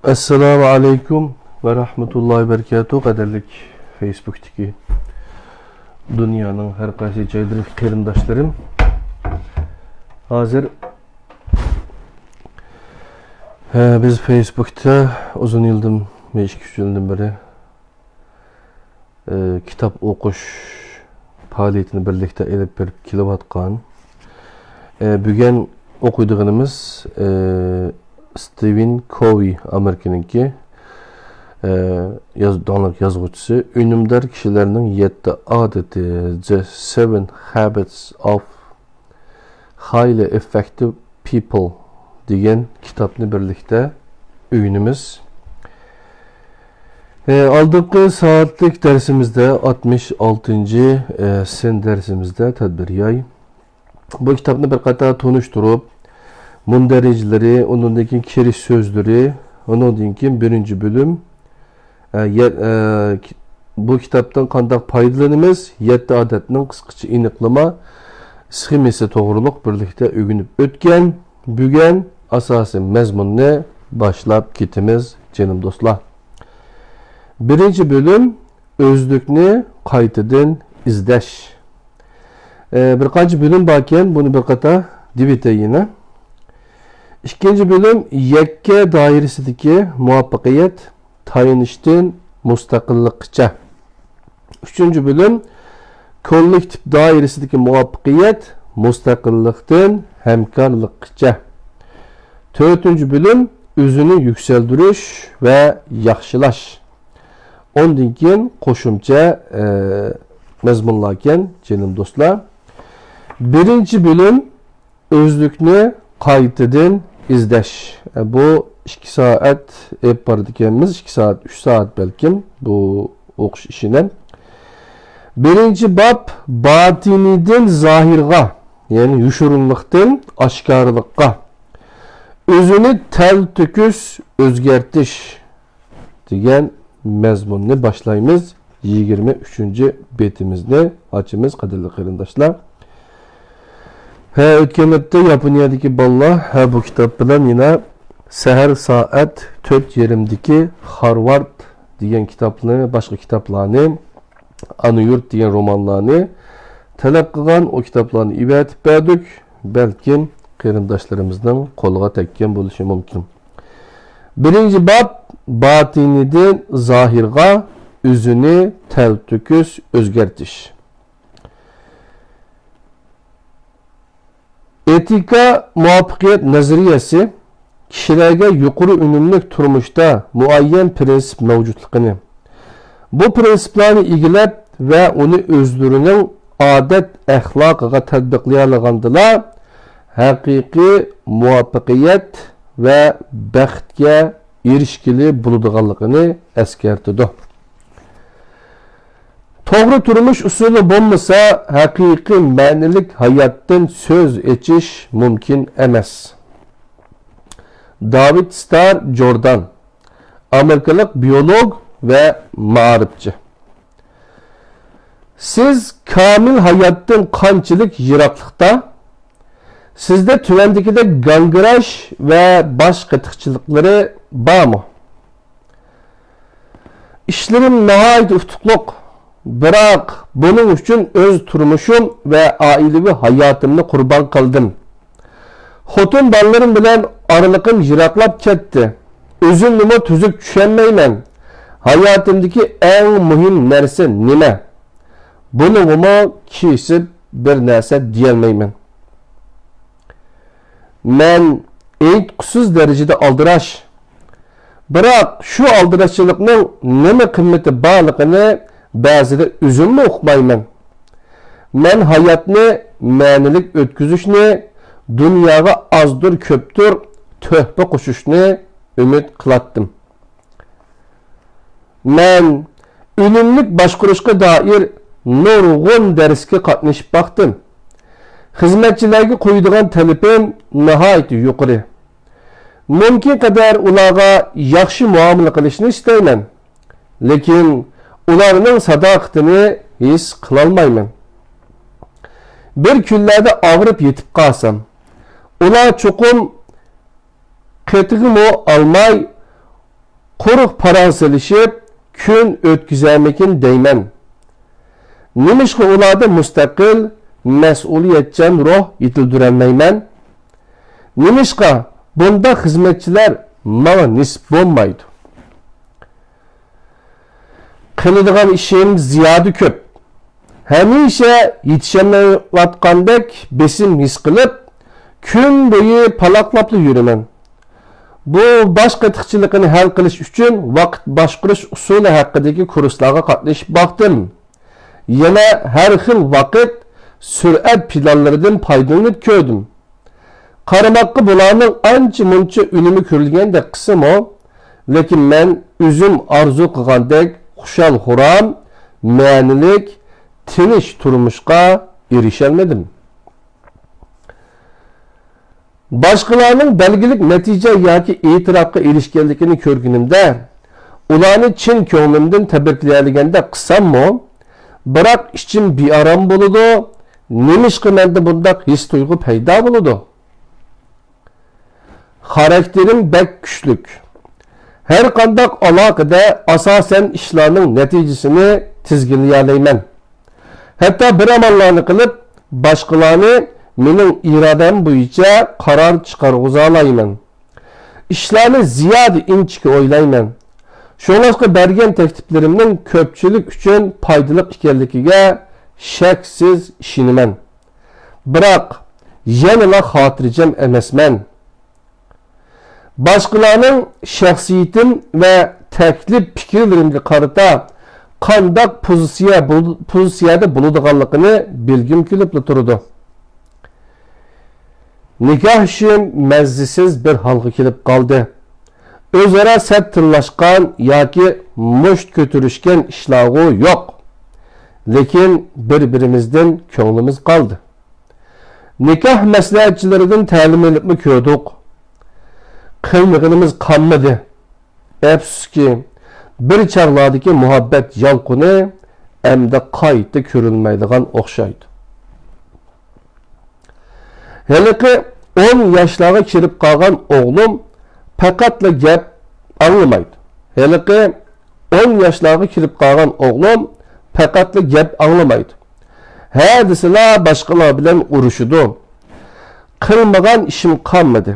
Assalamu alaikum ve rahmetullahi berekatuhu. Qadarlik Facebook'taki dünyanın her qaysi joydagi qarindoshlarım. Hazır biz Facebook'ta uzun yıldan 2-3 yıldan beri kitap okuş faaliyetini birlikte elip berip kilovatkan. Bugün okuyduğumuz Stephen Covey Amerika'nınki yazgıcısı ünümdar kişilerinin 7 adeti The 7 Habits of Highly Effective People degan kitapını birlikte ünümüz. Aldığı saatlik dersimizde 66. sen dersimizde tedbir yay. Bu kitabını bir kata tanıştırıp mundericileri, onundaki kiriş sözleri, onundaki birinci bölüm. Bu kitaptan kandak paydalanımız 7 adetinin kısaca iniklama schemesi doğruluk birlikte ögünüp ötken, bügen asası mezmununu başlap kitimiz canım dostlar. Birinci bölüm özlükni qaytadan izleş. Birkaç bölüm bakken bunu bir kata dibite yine. İkinci bölüm yekke dairesideki muvaffakiyet tayinişten müstakillikçe. Üçüncü bölüm kollektif dairesideki muvaffakiyet müstakillikten hemkarlıkça. Dördüncü bölüm özünü yükseldiriş ve yaxşılaş. Ondan keyin qo'shimcha mezmunlarken canım dostlar. Birinci bölüm özlükni qaytadan izleş. Bu 2 saat yapardı kendimiz. 2 saat, 3 saat belki bu okuş işine. Birinci bab batiniden zahirga, yani yuşurunluktan aşkarlıkka. Özünü tel tüküs özgertiş degan mezmununu başlayımız. 23. betimizde açımız kadirli qarindoshlar. Ötkenlikte Yaponiyadaki ballar bu kitap bilen yine seher saat 4:20'deki Harvard degan kitaplarını, başka kitaplarını, Anuyurt degan romanlarını talep kılgan o kitaplarını ivetip berdik. Belki qarindoshlarımızdan qo'lga tekken bo'lishi mumkin. Birinci bab batiniden zahirga özünü teltüküs özgertiş. Etika muvaffakiyet nazariyesi kişilerge yukarı ünümlük turmuşta muayyen prensip mevcutluğunu, bu prensiplerini ilgilep ve onu özlürünün adet ahlakıga tatbiqlayalığandılar hakiki muvaffakiyet ve bəxtge erişkili buludğanlığını eskertidir. Toğru turmuş usulü bulmasa hakiki ma'nilik hayattan söz etiş mümkün emas. David Starr Jordan, Amerikalık biyolog ve ma'rifçi. Siz kamil hayattan qanchalik yiroqlikda, sizde tüvendikide gangiraş ve baş qıtıqçılıkları barmı? İşlerim nihayet uftukluk. Bırak bunun için öz turmuşum ve ailevi hayatımını kurban kıldım. Xotun ballarım bilen aralıkım yiraklap ketdi. Özümnümü tüzük düşenmeymen. Hayatımdaki en mühim nerse nime? Bunu kesip bir nerse diyelmeymen. Men eğitkusuz derecede aldıraş. Bırak şu aldıraşçılıkның neme kıymeti bağlılığını bazıda üzümlü okumayman. Men hayatını ma'nilik ötküzüşni, dünyaya azdır köptür töhbe koşuşni ümit kılattım. Men ünümlük başkuruşka dair nurgun derske katlaşıp baktım. Hizmetçilerge koyduğun talipim nihayet yukarı. Mümkün kadar ularga yaxşı muamele qilishni istayman. Lekin ularning sadaqatini his qilolmayman. Bir kunlarda og'rib yetib qolsam, ular cho'qim qetig'imi olmay Quruq paransilishib, kun o'tkazarmikin deyman. Nimişqa ularda mustaqil, mas'uliyatchan ruh yetildirolmayman? Nimişqa bunda xizmatchilar manga nisb bo'lmaydi? Qiladigan ishim ziyoda ko'p. Hamisha yetishmayotgandek besim his qilib, kun bo'yi palaqlapli yuraman. Bu bosh qatiqchiligini hal qilish uchun vaqt boshqarish usuli haqidagi kurslarga qatnashib boqdim. Yana har xil vaqt surat planlaridan foydalanib ko'rdim. Qaramoqqa bularning ancha-muncha unumi ko'rilgandek qism o, lekin men o'zim orzu qilgandek xushal-xuram, ma'nilik, tinch turmushga erisholmadim. Boshqalarning belgilik natija yoki e'tirofga erishganligini ko'rganimda, ularni chin ko'nglimdan tabriklaydiganda qilsam-mu, biroq ichim bearom bo'ladi. Nimishqa menda bunday his tuyg'u paydo bo'ladi? Xarakterim bek kuchlik. Her qanday aloqada asosan ishlarning natijasini tizginlayalayman. Hatto bir amallarni qilib, boshqalarni mening irodam bo'yicha qaror chiqarg'iza olayman. Ishlarni ziyoda inchga o'ylayman. Shuningdek bergan takliflarimning ko'pchilik uchun foydali ekanligiga shaksiz ishonaman. Biroq yanada xotirjam emasman. Boshqalarning shaxsiyatim va taklif fikrlarimga qarata qanday pozitsiyada bo'ladiganligini bilgim kelib turdi. Nikoh ishim mazzasiz bir holga kelib qoldi. O'zaro sattirlashgan yoki musht ko'tarishgan ishlari yo'q. Lekin bir-birimizdan ko'nglimiz qoldi. Nikoh maslahatchilaridan ta'lim olibmi ko'rdik. Qilmag'inimiz qolmadi. Afsuski, bir chaqlardagi muhabbat yolqini endi qayta ko'rilmaydigan o'xshaydi. Haliqi 10 yoshlarga kirib qolgan o'g'lim faqatla gap anglamaydi. Haliqi 10 yoshlarga kirib qolgan o'g'lim faqatla gap anglamaydi. Ha desalar boshqalar bilan urushidi. Qilmagan ishim qolmadi.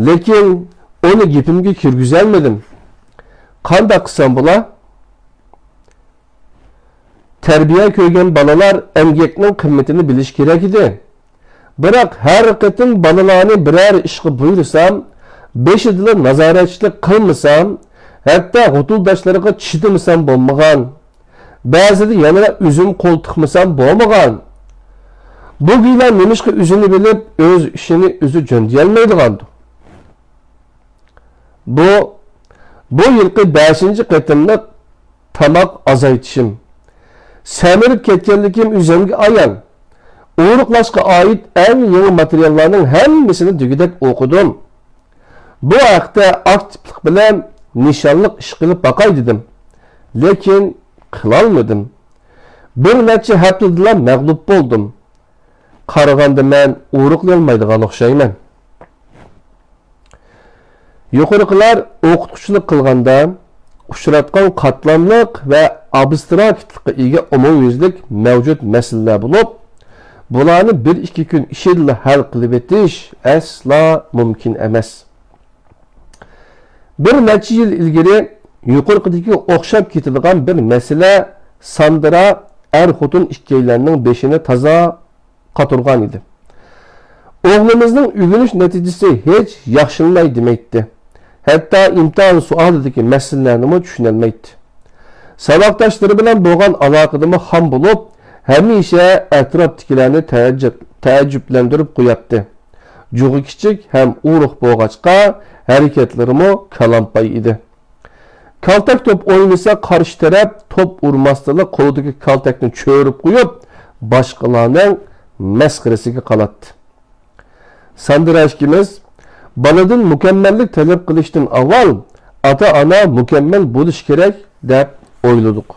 Lekin onu gapimga kirgizolmadim. Qanday qilsam bo'lar? Tarbiya ko'rgan bolalar emgakning qimmatini bilish kerak edi. Biroq har qatim bolalarni biror ishga buyursam, beshidila nazoratchilik qilmasam, hatto g'utuldoshlariga chidamasam bo'lmagan. Ba'zida yana o'zim qo'l tiqmasam bo'lmagan. Bu giylar nimishqa o'zini bilib, o'z ishini o'zi jo'ndayolmaydigandi. Bu yilqi 5-qatimliq tamoq azaytishim. Semirib ketganligim o'zimga ayon. Uruqlashga oid eng yangi materiallarning hammasini tugadak o'qidim. Bu haqda aktivlik bilan nishonliq ish qilib baqay dedim. Lekin qilolmadim. Bir necha haftadan mag'lub bo'ldim. Qaraganda men uruqlayolmaydigan o'xshayman. Yuqoriqilar o'qituvchilik qilganda uchratgan qatlamliq va abstraktlikqa ega umumyuzlik mavjud masalalar bo'lib, bularni 1-2 kun ishida hal qilib etish asla mumkin emas. Bir necha yil ilgari yuqoridagi o'xshab ketadigan bir masala Sandra er-xotin ikkilarning beshini toza qaturgan edi. O'g'limizning uyg'onish natijasi hech yaxshilanmay demaydi. Hatto imtihon suolidagi masalalarni tushunolmaydi. Saboqdoshlari bilan bo'lgan aloqadami ham bo'lib, hamisha atrofdagilarni taajjublantirib qo'yapti. Jug'i kichik ham urug' bo'lg'achqa harakatlarimi kalampay edi. Kaltak top o'ynasa qarshi taraf top urmasdan qo'lidagi kaltakni cho'rib qo'yib, boshqalarning masxarasiga qolatdi. Sandirashkimiz baladan mukammallik talab qilishdan avval ota-ona mukammal bo'lish kerak deb o'yladik.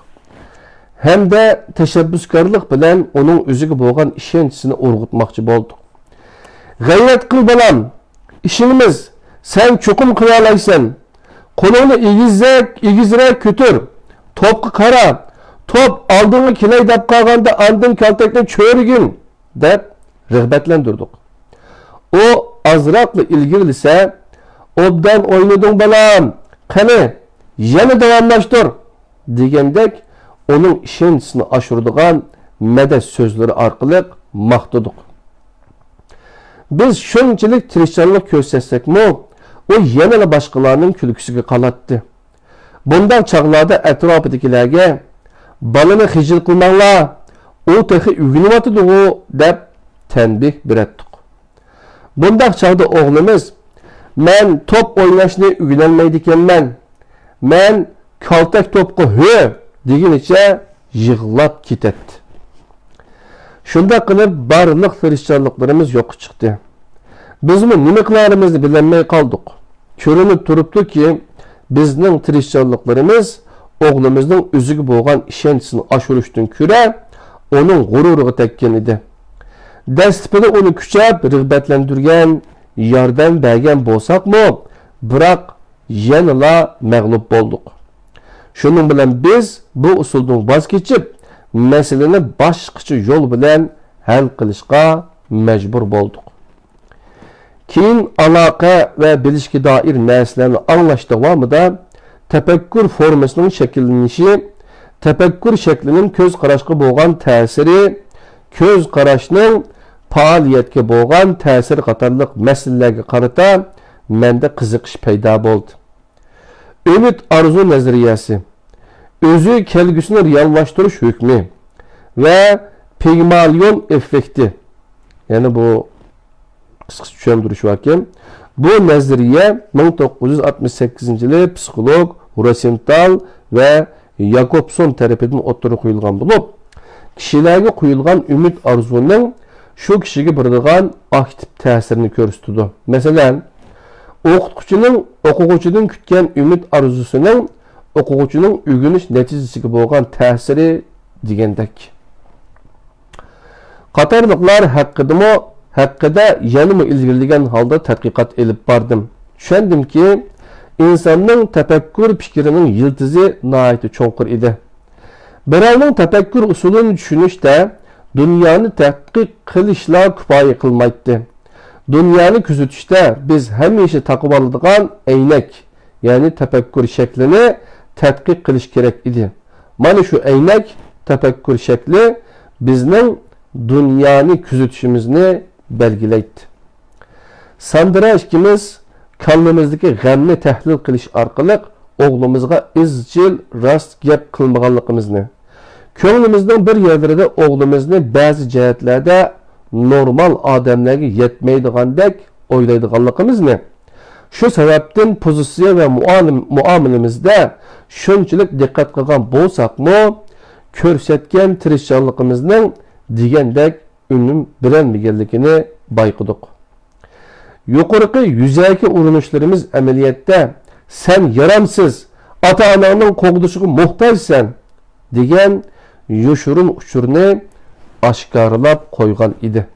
Hamda tashabbuskorlik bilan uning o'ziga bo'lgan ishonchisini urg'utmoqchi bo'ldik. G'ayrat qil balam, ishimiz sen cho'qim qila olaysan. Kolunu igizrek kütür. Topqı kara. Top aldığını kiley dep kalganda andın kaltakını çörgün dep rıhbetlendirdik. O azraqlı ilgirilse obdan oynadın balam. Qani yana davamlaştır degendek onun işençisini aşırdıgan medet sözleri arqılıq maqtadık. Biz şunçilik tirişçanlıq körsetsek mi o yanıla başqalarının külküsüge qalatdı. Bundan çağlarda etrafıdakilerge balını hicil qılmaqlar, o texi ügünüvatıdı o dep tenbih bir ettik. Bundan çağda oğlumuz men top oynaşını ügünelmeydiken men kaltak topqu hö degeniçe yığılap ketetdi. Şunda qılıp barlıq tirişçanlıqlarımız yok çıktı. Bizmi nima qilarimizni bilemey kaldık. Körünüp turuptu ki bizning tirişçanlıqlarımız oğlumuzun özüge boğan işençisini aşırıştın küre onun gururuğu tekken idi. Destipini onu küçep rıhbetlendirgen yardan bergen bolsak mı bırak yanıla mağlup bolduk. Şunun bilen biz bu usuldan vaz keçip meseleni başqacha yol bilen hal qilishga mecbur bolduk. Keyin aloqa ve bilishga doir narsalarni anglash davomida tefekkür formasının şekillenişi, tefekkür şeklinin köz qarashga bo'lgan ta'siri, köz qarashning faoliyatga bo'lgan ta'siri qatorliq masalalarga qarata menda qiziqish paydo bo'ldi. Ümit arzu nazariyasi, özü kelgüsünü reallaştırış hükmü ve Pigmalion effekti, yani bu kısa düşündürüş vakim, bu nazariye 1968 yılı psikolog Rosenthal ve Jacobson tarafından ortaya koyulgan bulup, kişilerge koyulgan ümit arzunun şu kişiye bırakılan aktif təsirini görüstüdü. Mesela, okuğucudan kütken ümit arzusunun okuğucunun ügünüş neticesiga bo'lgan ta'siri degendek. Qatorliqlar haqida yanımı ilgiligen halda tadqiqat elib bardım. Tushundim ki insonning tefekkür fikrinin yıldızı naiti cho'nqir edi. Birovning tefekkür usulini tushunishda dunyoni tadqiq qilishla kifoya qilmaydi. Dunyoni kuzatishda biz hamisha taqib oladigan aynak, ya'ni tefekkür şeklini tadqiq qilish kerak edi. Mana shu aynak tefekkür şekli bizning dunyoni kuzatishimizni belgilaydi. Sandira ikimiz kallamizdagi g'amni tahlil qilish orqali o'g'limizga izchil rost gap qilmaganligimizni, ko'nglimizning bir yerlarida o'g'limizni ba'zi jihatlarda normal odamlarga yetmaydigandek o'ylaydiganligimizni, şu sebepten pozisiya ve muamilimizde şunçilik dikkat qilgan bo'lsakmi, ko'rsatgan tirishchanligimizning degendek unum bilinmaganligini bayqadik. Yuqorqi yuzaki urinishlarimiz amaliyotda sen yaramsiz, ota-onaning qo'g'dishiga muhtojsan degan yoshurun uchurni oshkorlab qo'ygan edi.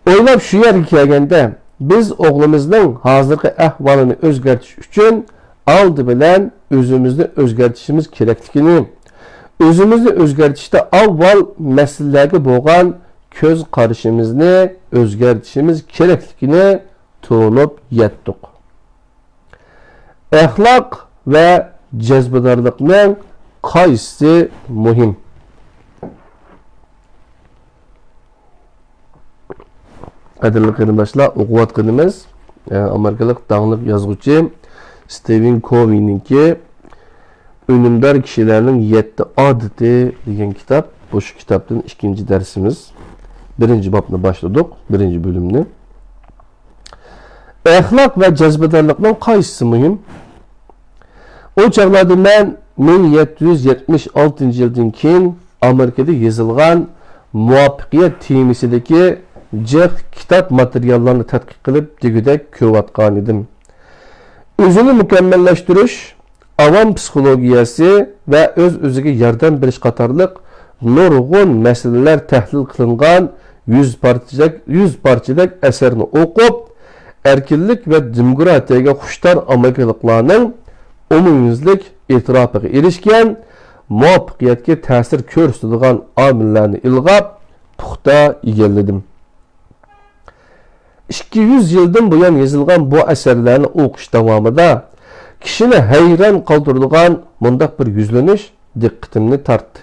O'ylab shu yerga kelganda biz oğlumuzun hazırki ahvalini özgertiş için aldı bilen özümüzde özgertişimiz gerektiğini, özümüzde özgertişte avval meselelerge boğan köz karışımızını özgertişimiz gerektiğini tuğunup yettik. Ahlak ve cezbedarlıkның qaysi muhim? Qadirli qarindoshlar, o'qiyotganimiz amerikalik dаңlıq yazgıcı Stephen Covey'ninki Önümdar kişilerinin 7 adeti degan kitap. Bu şu kitaptan ikinci dersimiz. Birinci babına başladık. Birinci bölümünü. Ahlak ve cezbedarlıkның qaysı mühim? O çağlarda ben 1776 yıldan keyin Amerika'da yazılgan muvaffaqiyat temisideki kitap materyallarını tadqiq qilib degudek ko'rayotgan edim. Özünü mükemmelleştirish, avam psikologiyasi ve o'ziga yordam berish qatorliq nurg'un masalalar tahlil qilingan 100 parchadek asarni o'qib, erkinlik ve demokratiyaga xushtar Amerikalıqlarning umumyuzlik e'tirofiga erishgan, muvaffaqiyatga ta'sir ko'rsatadigan omillarni ilg'ab, puxta egalladim. 200 yildan buyon yozilgan bu asarlarni o'qish davomida kishini hayron qoldiradigan mundaq bir yuzlanish diqqatimni tortdi.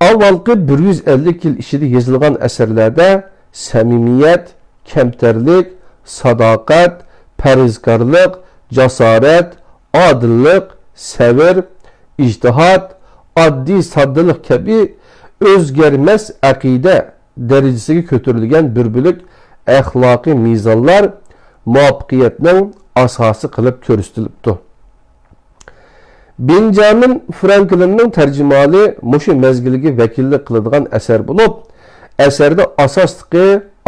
Avvalgi 150 yil ichida yozilgan asarlarda samimiyat, kamtarlik, sadoqat, parhezkorlik, jasorat, odillik, sabr, ijtihod, oddiy soddilik kabi o'zgarmas aqida darajasiga ko'tarilgan bir bo'lik axloqiy mezonlar muvaffaqiyatning asosi qilib ko'rsatilibdi. Benjamin Franklinning tarjimali mushu mezgilga vakillik qiladigan asar bo'lib, asarda asosliqi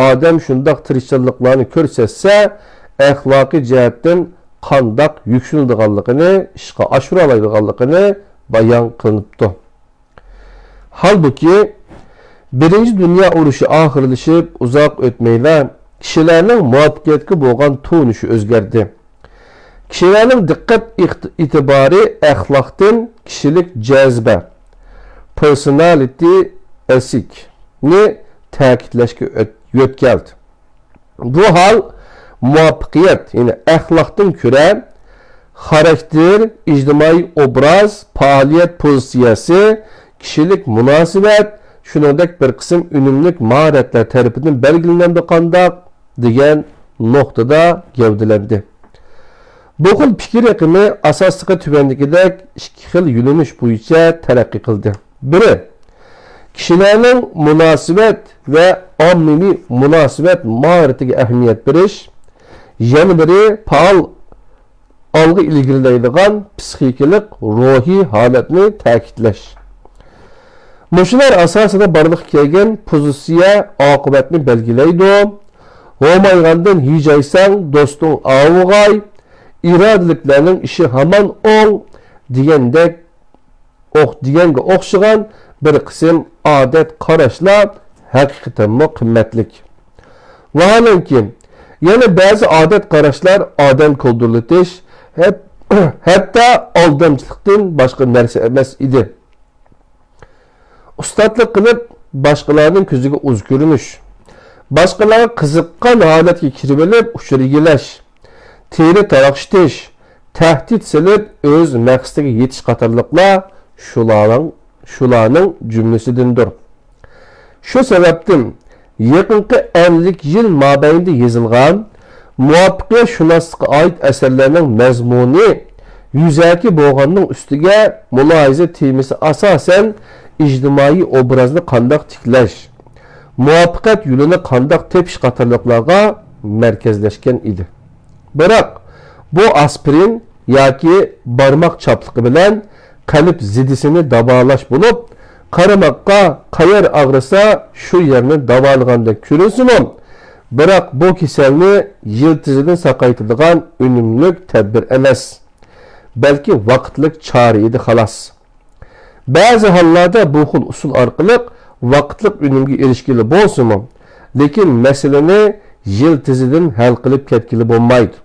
odam shundoq tirishchiliklarni ko'rsatsa, axloqiy jihatdan qandoq yuksaladiganligini, ishga oshira oladiganligini bayon qilinibdi. Halbuki Birinci Dünya urushi oxirlashib uzoq o'tmayla kishilarning muvaffaqiyatga bo'lgan to'nishi o'zgardi. Kishilarning diqqat e'tibori axloqdan kishilik jazba, personality ethic ni ta'kidlashga yo'tkaldi. Bu hol muvaffaqiyat, ya'ni axloqdan ko'ra xarakter, ijtimoiy obraz, faoliyat pozitsiyasi, kishilik munosabat, shuningdek bir qism unumlik mahoratlar tarafidan belgilanadi qandoq degan nuqtada gavdalandi. Bu xil fikr aqimi asosliqi tuvandagidek ikki xil yo'linish bo'yicha taraqqiy qildi. Biri, kishilarning munosabat va ommaviy munosabat mahoratiga ahamiyat berish, yana biri faol olg'a ilgarilaydigan psixikalik ruhiy holatni ta'kidlash. Muşular asasida barliq kelgan pozitsiya oqibatni belgilaydi. Olmaygandan hijaysan do'sting avg'ay, irodaliklarning ishi hamon o'ng deganga o'xshagan bir qism odat qarashlar haqiqatan qimmatlik. Vaholanki, yana ba'zi odat qarashlar odam ko'ldirlitish, hatto aldamchilikdan boshqa narsa emas edi. Ustadlık qilib boshqalarning ko'ziga o'z ko'rinish, boshqalarga qiziqqan holatga kirib olib uchragilash, teri taraqshitish, tahdid silib o'z maqsadiga yetish qatorliqlar shularning jumlasidandir. Shu sababdan yaqinqi 50 yil mobaynida yozilgan muvaffaqiyat shunoslikqa oid asarlarning mazmuni yuzaki bo'lganning ustiga mulohaza temasi asosan ijtimoiy obrazni qandoq tiklash, muvaffaqiyat yo'lini qandoq tepish qatorliqlarga markazlashgan edi. Biroq bu aspirin yoki barmoq chapligi bilan qalb zidisini davolash bo'lib, qaramoqqa qayer og'risa shu yerni davolaganda ko'rinsin-u, biroq bu kasalni yiltizidan saqaytiradigan unumli tadbir emas, balki vaqtlik chora edi xolos. Bazı hallarda bu xil usul orqali vaqtlik unumga erishgili bo'lsin-u, lekin masalani yiltizidan hal qilib ketgili bo'lmaydi.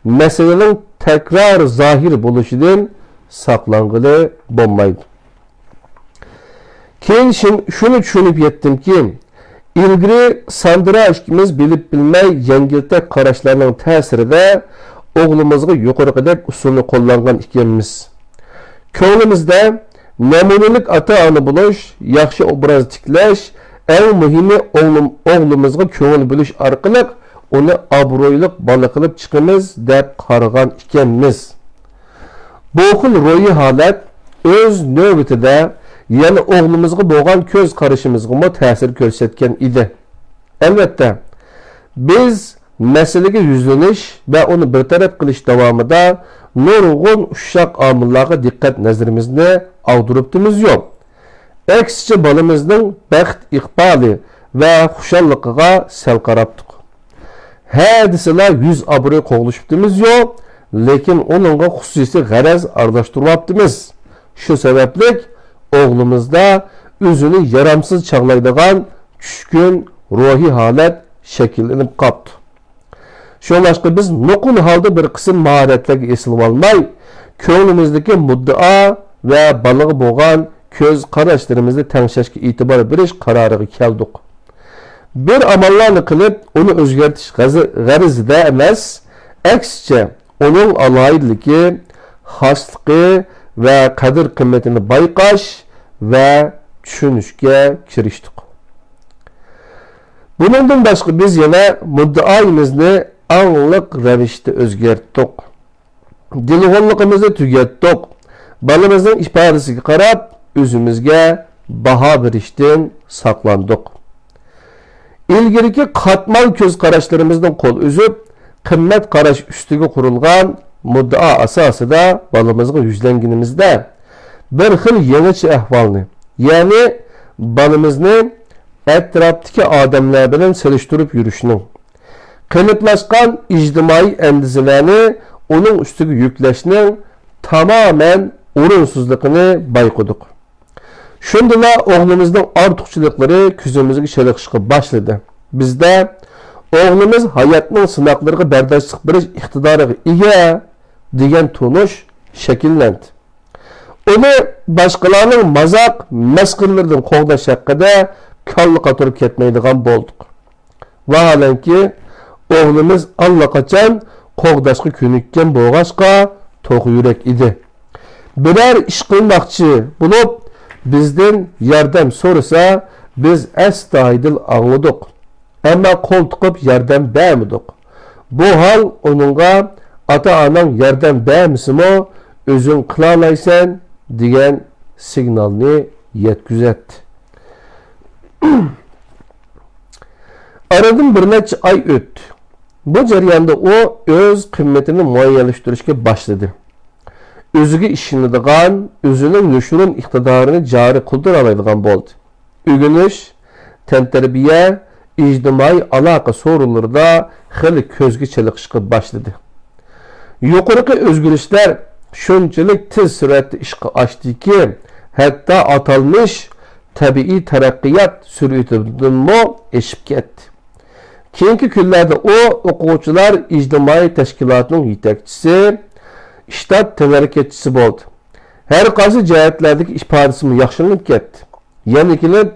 Masalaning takror zohir bo'lishidan saqlangili bo'lmaydi. Keyin shuni tushunib yetdimki, ilgari Sandra ikkimiz bilib bilmay yengiltak qarashlarning ta'sirida o'g'limizga yuqorqidek usulni qo'llangan ekanmiz. Ko'nglimizda namunalik ota-ona bo'lish, yaxshi obraz tiklash, eng muhimi o'g'limizga ko'ngil bo'lish orqali uni obro'yli bola qilib chiqamiz deb qaragan ekanmiz. Bu xil ro'yi holat o'z navbatida yana o'g'limizga bo'lgan ko'z qarashimizga ta'sir ko'rsatgan edi. Albatta, biz masalaga yuzlanish va uni bartaraf qilish davomida nurg'un ushoq omillarga diqqat nazarimizni ag'diribdimiz yo'q. Aksicha bolamizning baxt iqboli va xushalligiga sal qarabdik. Hadisalar yuz obro'y qo'g'lishibdimiz yo'q, lekin uningga xususiy g'araz aralashtiryapmiz. Shu sababli o'g'limizda o'zini yaramsiz chaqlaydigan tushkun ruhiy holat shakllanib qoldi. Şolaşqa biz nuqul halda bir qism maharetlerge esilib almay, ko'nglimizdagi muddao va baliq bo'lgan ko'z qarashlarimizni tangshashga e'tibor berish qaroriga keldik. Bir amallarni qilib, uni o'zgartirish g'arizida emas, aksicha uning aloyidligi, xosligi va qadr-qimmatini bayqash va tushunishga kirishdik. Bundan boshqa biz yana muddaoyimizni angliq ravishda o'zgartdik. Dilg'onligimizni tugatdik. Balamizning ifodasiga qarab, o'zimizga baho berishdan saqlandik. İlgiriki qatmal ko'z qarashlarimizdan qo'l uzib, qimmat qarash ustiga qurilgan muddao asosida balamizga yuzlanganimizda bir xil yangicha ahvolni, ya'ni balamizni atrofdagi odamlar bilan selishtirib yurishning, qiliplashgan ijtimoiy andizalarni uning ustiga yuklashning tamamen o'rinsizligini bayqadik. Shundala o'g'limizning ortiqchiliklari ko'zimizga chaliqishga boshladi. Bizda o'g'limiz hayotning sinoqlariga bardoshlik berish iqtidoriga ega degan tunush shakllandi. Uni boshqalarning mazoq, masxirlardan qo'g'dash haqida kalla qatirib ketmaydigan bo'ldik. Vaholanki, o'g'limiz allaqachon qo'g'dashga ko'nikkan bo'lg'achqa to'q yurak edi. Biror ish qilmoqchi bo'lib, bizden yardım so'rasa, biz astoydil angladik. Ammo qo'l tiqib yordam bermadik. Bu hol uningga ota-onang yordam bermisimi, o'zing qila olaysan degan signalni yetkazadi. Aradan bir necha oy o'tdi. Bu jarayonda u o'z qimmatini muayyanlashtirishga boshladi. Özüge işinadigan, özünün nüşurun iqtidorini jari qildira oladigan bo'ldi. O'g'inish, tantarbiya, ijtimoiy aloqa so'rinlarida xili ko'zga chaliqishga boshladi. Yuqorqi o'zgarishlar shunchalik tez sur'atda ishga oshdiki, hatto atalmish tabiiy taraqqiyot sur'atidanmi eshib ketdi. Keyingi kunlarda u o'quvchilar ijtimoiy tashkilotning yetakchisi, ishtat tadqiqotchisi bo'ldi. Har qaysi jihatlardagi ifodasi yaxshilanib ketdi. Yana kelib,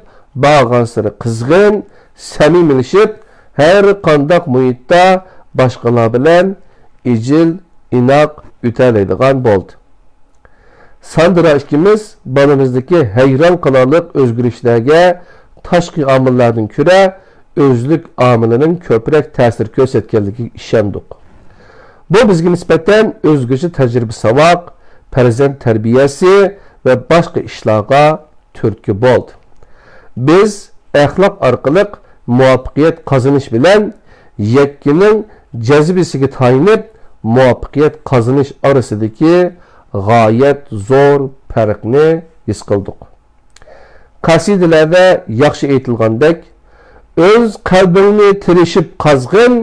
bag'ansiri qizg'in, samimiylashib, har qanday muhitda boshqalar bilan ijil, inoq o'talaydigan bo'ldi. Sandra ikimiz bolamizdagi hayron qolarlik o'zgarishlarga tashqi omillardan ko'ra o'zlik omilining ko'proq ta'sir ko'rsatganligiga ishondik. Bu bizga nisbatan o'zgacha tajriba savoq, farzand tarbiyasi va boshqa ishlarga turtki bo'ldi. Biz axloq orqali muvaffaqiyat qozonish bilan yakkining jazibasiga tayinib muvaffaqiyat qozonish orasidagi g'oyat zo'r farqni his qildik. Qasidalarda yaxshi aytilgandek, o'z qalbingni tirishib qazg'in,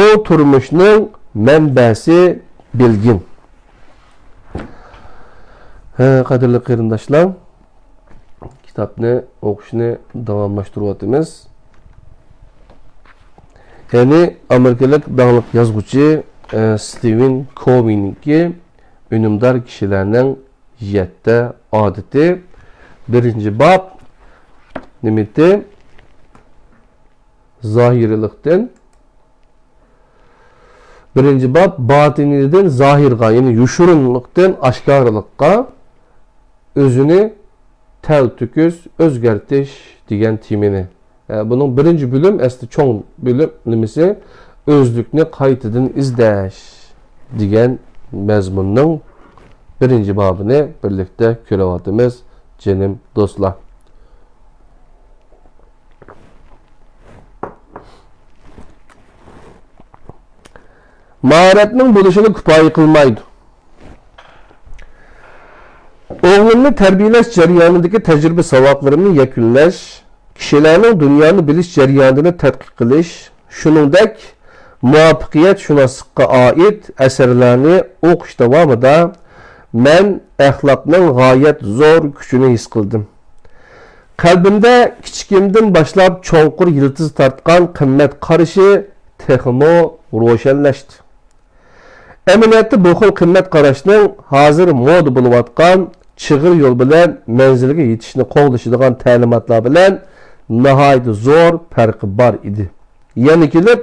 o turmushning manbasi bilgin. Qadrli qarindoshlar, kitobni o'qishni davomlashtiryapmiz. Ya'ni amerikalik danglik yozuvchi Stephen Covey'ninki Önümdar kişilerinin 7 adeti. Birinci bab nimeti zahirlikten. Birinci bab batiniden zahirga, yani yuşurunluktan aşkarlıkka özünü tevtüküz özgertiş diyen timini. Bunun birinci bölüm, aslında çoğun bölüm nimesi özlükni qaytadan izleş diyen mezmunun birinci babını birlikte ko'ryapmiz, canım dostlar. Maharetning bo'lishini kifoya qilmaydi. O'g'limni tarbiyalash jarayonidagi tajriba savoqlarimni yakunlash, kishilarning dunyoni bilish jarayonini tadqiq qilish, shuningdek muvaffaqiyatshunaslikqa oid asarlarni o'qish davomida men axloqning g'oyat zo'r kuchini his qildim. Qalbimda kichikimdan boshlab cho'nqur yildiz tortgan qimmat qarashi texmo ro'shanlashdi. Əməliyyatda bu xil qimmat qarashning hozir moda bo'layotgan chig'ir yo'l bilan manzilga yetishni qo'g'lashadigan ta'limotlar bilan nihoyat zo'r farqi bor edi. Yana kelib,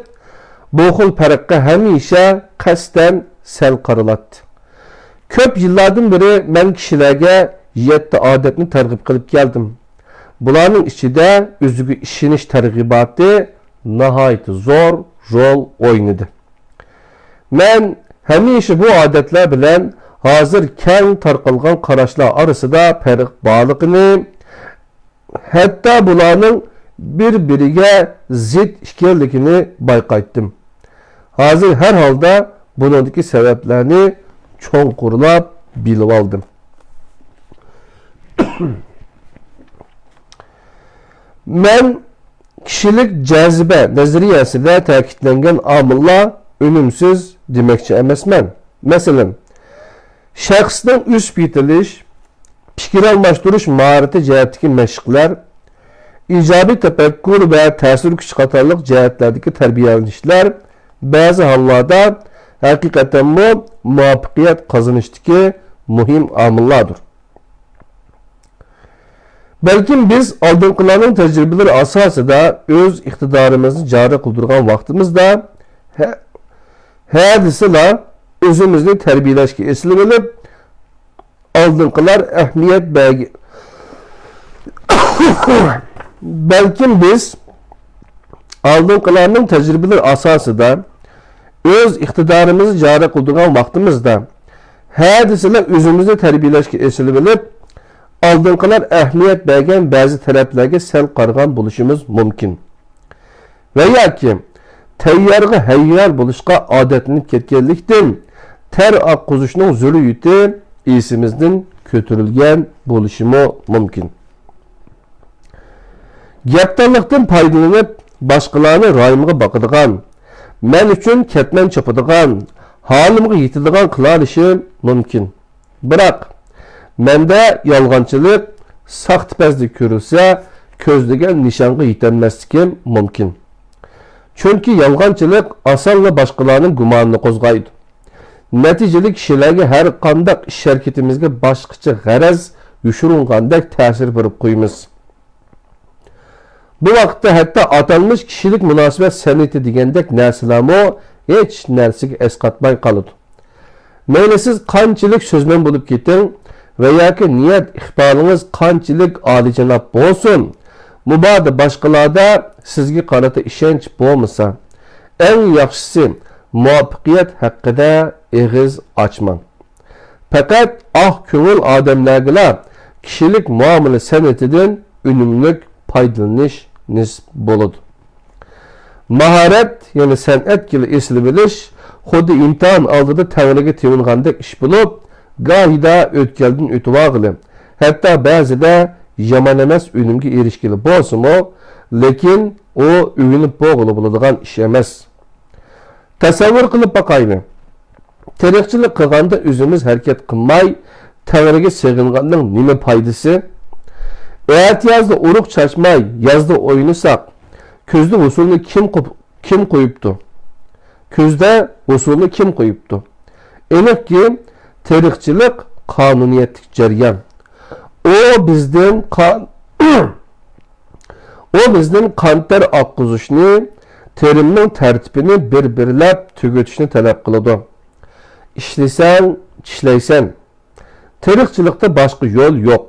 bu xil farqqa hamisha qasdan sal qaralatdi. Ko'p yillardan beri men kishilarga 7 odatni targ'ib qilib keldim. Bularning ichida o'ziga ishonish targ'iboti nihoyat zo'r rol o'ynadi. Men hamisha bu odatlar bilan hozir keng tarqalgan qarashlar orasida farq borligini, hatto bularning bir-biriga zid ekanligini bayqaytdim. Hozir har holda buningdagi sabablarni cho'nqurlab bilib oldim. Men kishilik jaziba nazariyasida ta'kidlangan omillar unumsiz demoqchi emasman. Masalan, shaxsning o'sib yetilish, fikr almashtirish mahorati jihatdagi mashqlar, ijobiy tafakkur va ta'sir kuchi qatorliq jihatlardagi tarbiyalanishlar ba'zi hollarda haqiqatan muvaffaqiyat qozonishdagi muhim omillardir. Balkim biz oldingilarning tajribalari asosida o'z iqtidorimizni joriy qildirgan vaqtimizda hadislar o'zimizni tarbiyalashga eslab olib, oldingilar ahamiyat bergan. Balkim biz oldingilarning tajribalari asosida o'z iqtidorimizni joriy qildirgan vaqtimizda hadislar o'zimizni tarbiyalashga eslab olib, oldingilar ahamiyat bergan ba'zi talablarga sal qarag'an bo'lishimiz mumkin. Va yoki tayyorga hayyor bo'lishga odatlanib ketganlikdan ter oqqizishning zurriyati esimizdan ko'tarilgan bo'lishi mumkin. Gapdanlikdan foydalanib boshqalarni ro'yimga boqadigan, men uchun ketman chopadigan, holimga yetadigan qilalishi mumkin. Biroq menda yolg'onchilik, saxtipazlik ko'rilsa, ko'zlagan nishonga yetolmasligim mumkin. Chunki yolg'onchilik osonla boshqalarning gumonini qo'zg'aydi. Natijada kishilarga har qanday ish harakatimizga boshqacha g'araz yushirungandek ta'sir berib qo'yamiz. Bu vaqtda hatto atalmış kishilik munosabat san'ati degandek narsalarmo hech narsaga esqatmay qoladi. Mayli siz qanchalik so'zman bo'lib keting va yoki niyat iqbolingiz qanchalik oliyjanob bo'lsin, mubodo boshqalarda sizga qarata ishonch bo'lmasa, eng yaxshisi muvaffaqiyat haqida eg'iz ochmang. Faqat ko'ngil odamlarga kishilik muomala san'atidan unumli foydalanish nisb bo'ladi. Mahorat, ya'ni san'at kili esli bilish, xuddi imtihon oldida tavriga tevingandek ish bo'lib, gohida o'tkaldan o'tib og'ili. Hatto ba'zida yomon emas unumga erishgili bo'lsa-mu, lekin u o'yinib bo'g'ili bo'ladigan ish emas. Tasavvur qilib boqaymi. Tirikchilik qilganda o'zimiz harakat qilmay, tavriga sig'inganning nima foydasi? Ehtiyozda uruq chachmay, yozda o'ynasak, ko'zda usulni kim qo'yibdi? Ko'zda usulni kim qo'yibdi? Aniqki, tirikchilik qonuniyatlik jarayon. O bizning qantar oqqizishni, terimning tartibini bir-birlab tugatishni talab qiladi. İşlesen, ishlaysan. Tirikchilikda boshqa yo'l yo'q.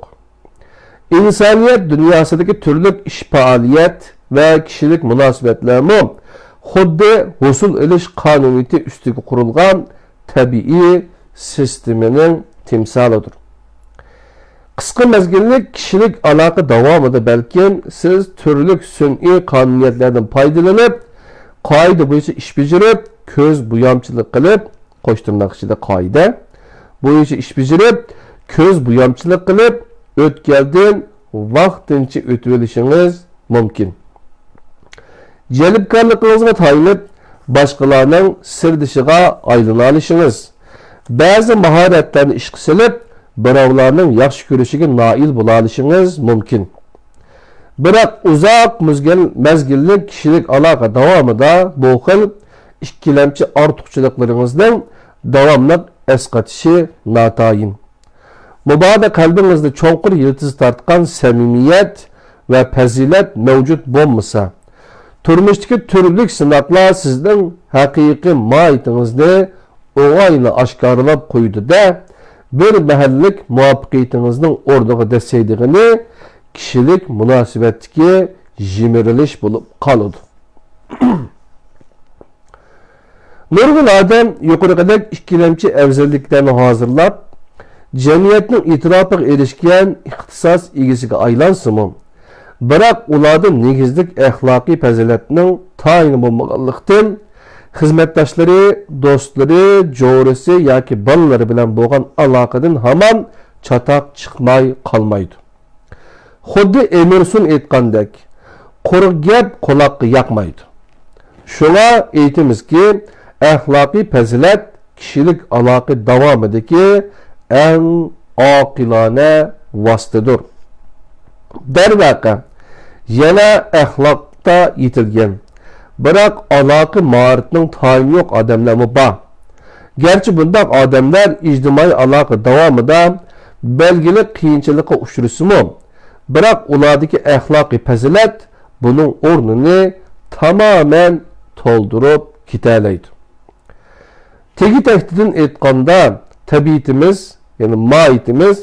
İnsaniyat dunyosidagi turli ish faoliyat va kishilik munosabatlarni xuddi husul ilish qonuniyati ustiga qurilgan tabiiy sistemining timsolidir. Qisqa mezgillik kishilik aloqa davomida balkim siz turli sun'iy qonuniyatlardan foydalanib, qoida bo'yicha ish bajarib, ko'z buyamchilik qilib, qo'shtirnoq ichida qoida bo'yicha ish bajarib, ko'z buyamchilik qilib, o'tkaldan vaqtincha o'tib olishingiz mumkin. Jalbkorligingizga tayinib, boshqalarning sirdishiga aylana olishingiz, ba'zi mahoratlarni ishga solib, birovlarning yaxshi ko'rishiga noil bo'la olishingiz mumkin. Biroq uzoq mezgillik kishilik aloqa davomida bu xil ikkilemchi ortiqchiliklarınızdan davamlı esqatishi natayin. Mubada kalbinizde çonqur yıldız tartkan samimiyet ve fazilet mevcut bo'lmasa, turmushdagi turlik sinoqlar sizning haqiqiy mohiyatingizni o'g'ayli oshkorlab qo'ydi-da, bir mahallik muvaffaqiyatingizning o'rniga desaydig'ini kishilik munosabatdagi jimirilish bo'lib qoladi. Nurgul odam yuqoridagi ikkilamchi afzalliklarni hozirlab, jamiyatning e'tirofiga erishgan ixtisos egasiga aylansimi, biroq ulardan negizlik axloqiy fazilatning tayini bo'lmaganlikdan xizmatdoshlari, do'stlari, jo'risi yoki bolalari bilan bo'lgan aloqadan hamon chatoq chiqmay qolmaydi. Xuddi Emerson aytgandek, quruq gap quloqqa yoqmaydi. Shunga aytamizki, axloqiy fazilat kishilik aloqa davomidagi eng oqilona vositadir. Darvaqa, yana axloqda yetilgan, biroq aloqa maharatining tayini yo'q odamlar bor. Gerçi bundak odamlar ijtimoiy aloqa davomida belgili qiyinchilikqa uchrasimi, biroq ulardagi axloqiy fazilat buning o'rnini tamamen to'ldirib ketalaydi. Tegi tahdidin aytganda, tabiatimiz, yani mohiyatimiz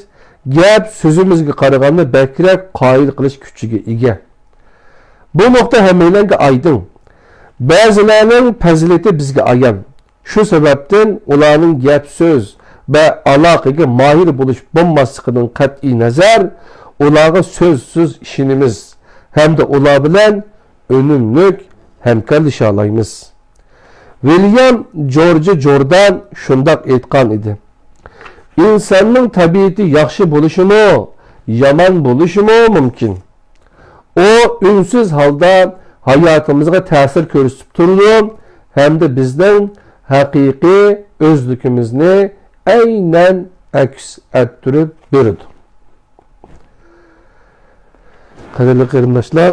gap so'zimizga qaraganda bakrak qoyil qilish kuchiga ega. Bu nuqta hammalarga aydin. Ba'zilarning fazilati bizga ayon. Shu sababdan ularning gap so'z va aloqaga mohir bo'lish bo'lmasligidan qat'iy nazar, ularga so'zsiz ishonimiz hamda ular bilan unumli hamkorlasha olamiz. William George Jordan shundoq aytgan edi. İnsanning tabiati yaxshi bo'lishimi, yomon bo'lishimi mumkin. O unsiz holda hayotimizga ta'sir ko'rsatib turdi hamda bizning haqiqiy o'zligimizni aynan aks ettirib berdi. Qadrli qarindoshlar,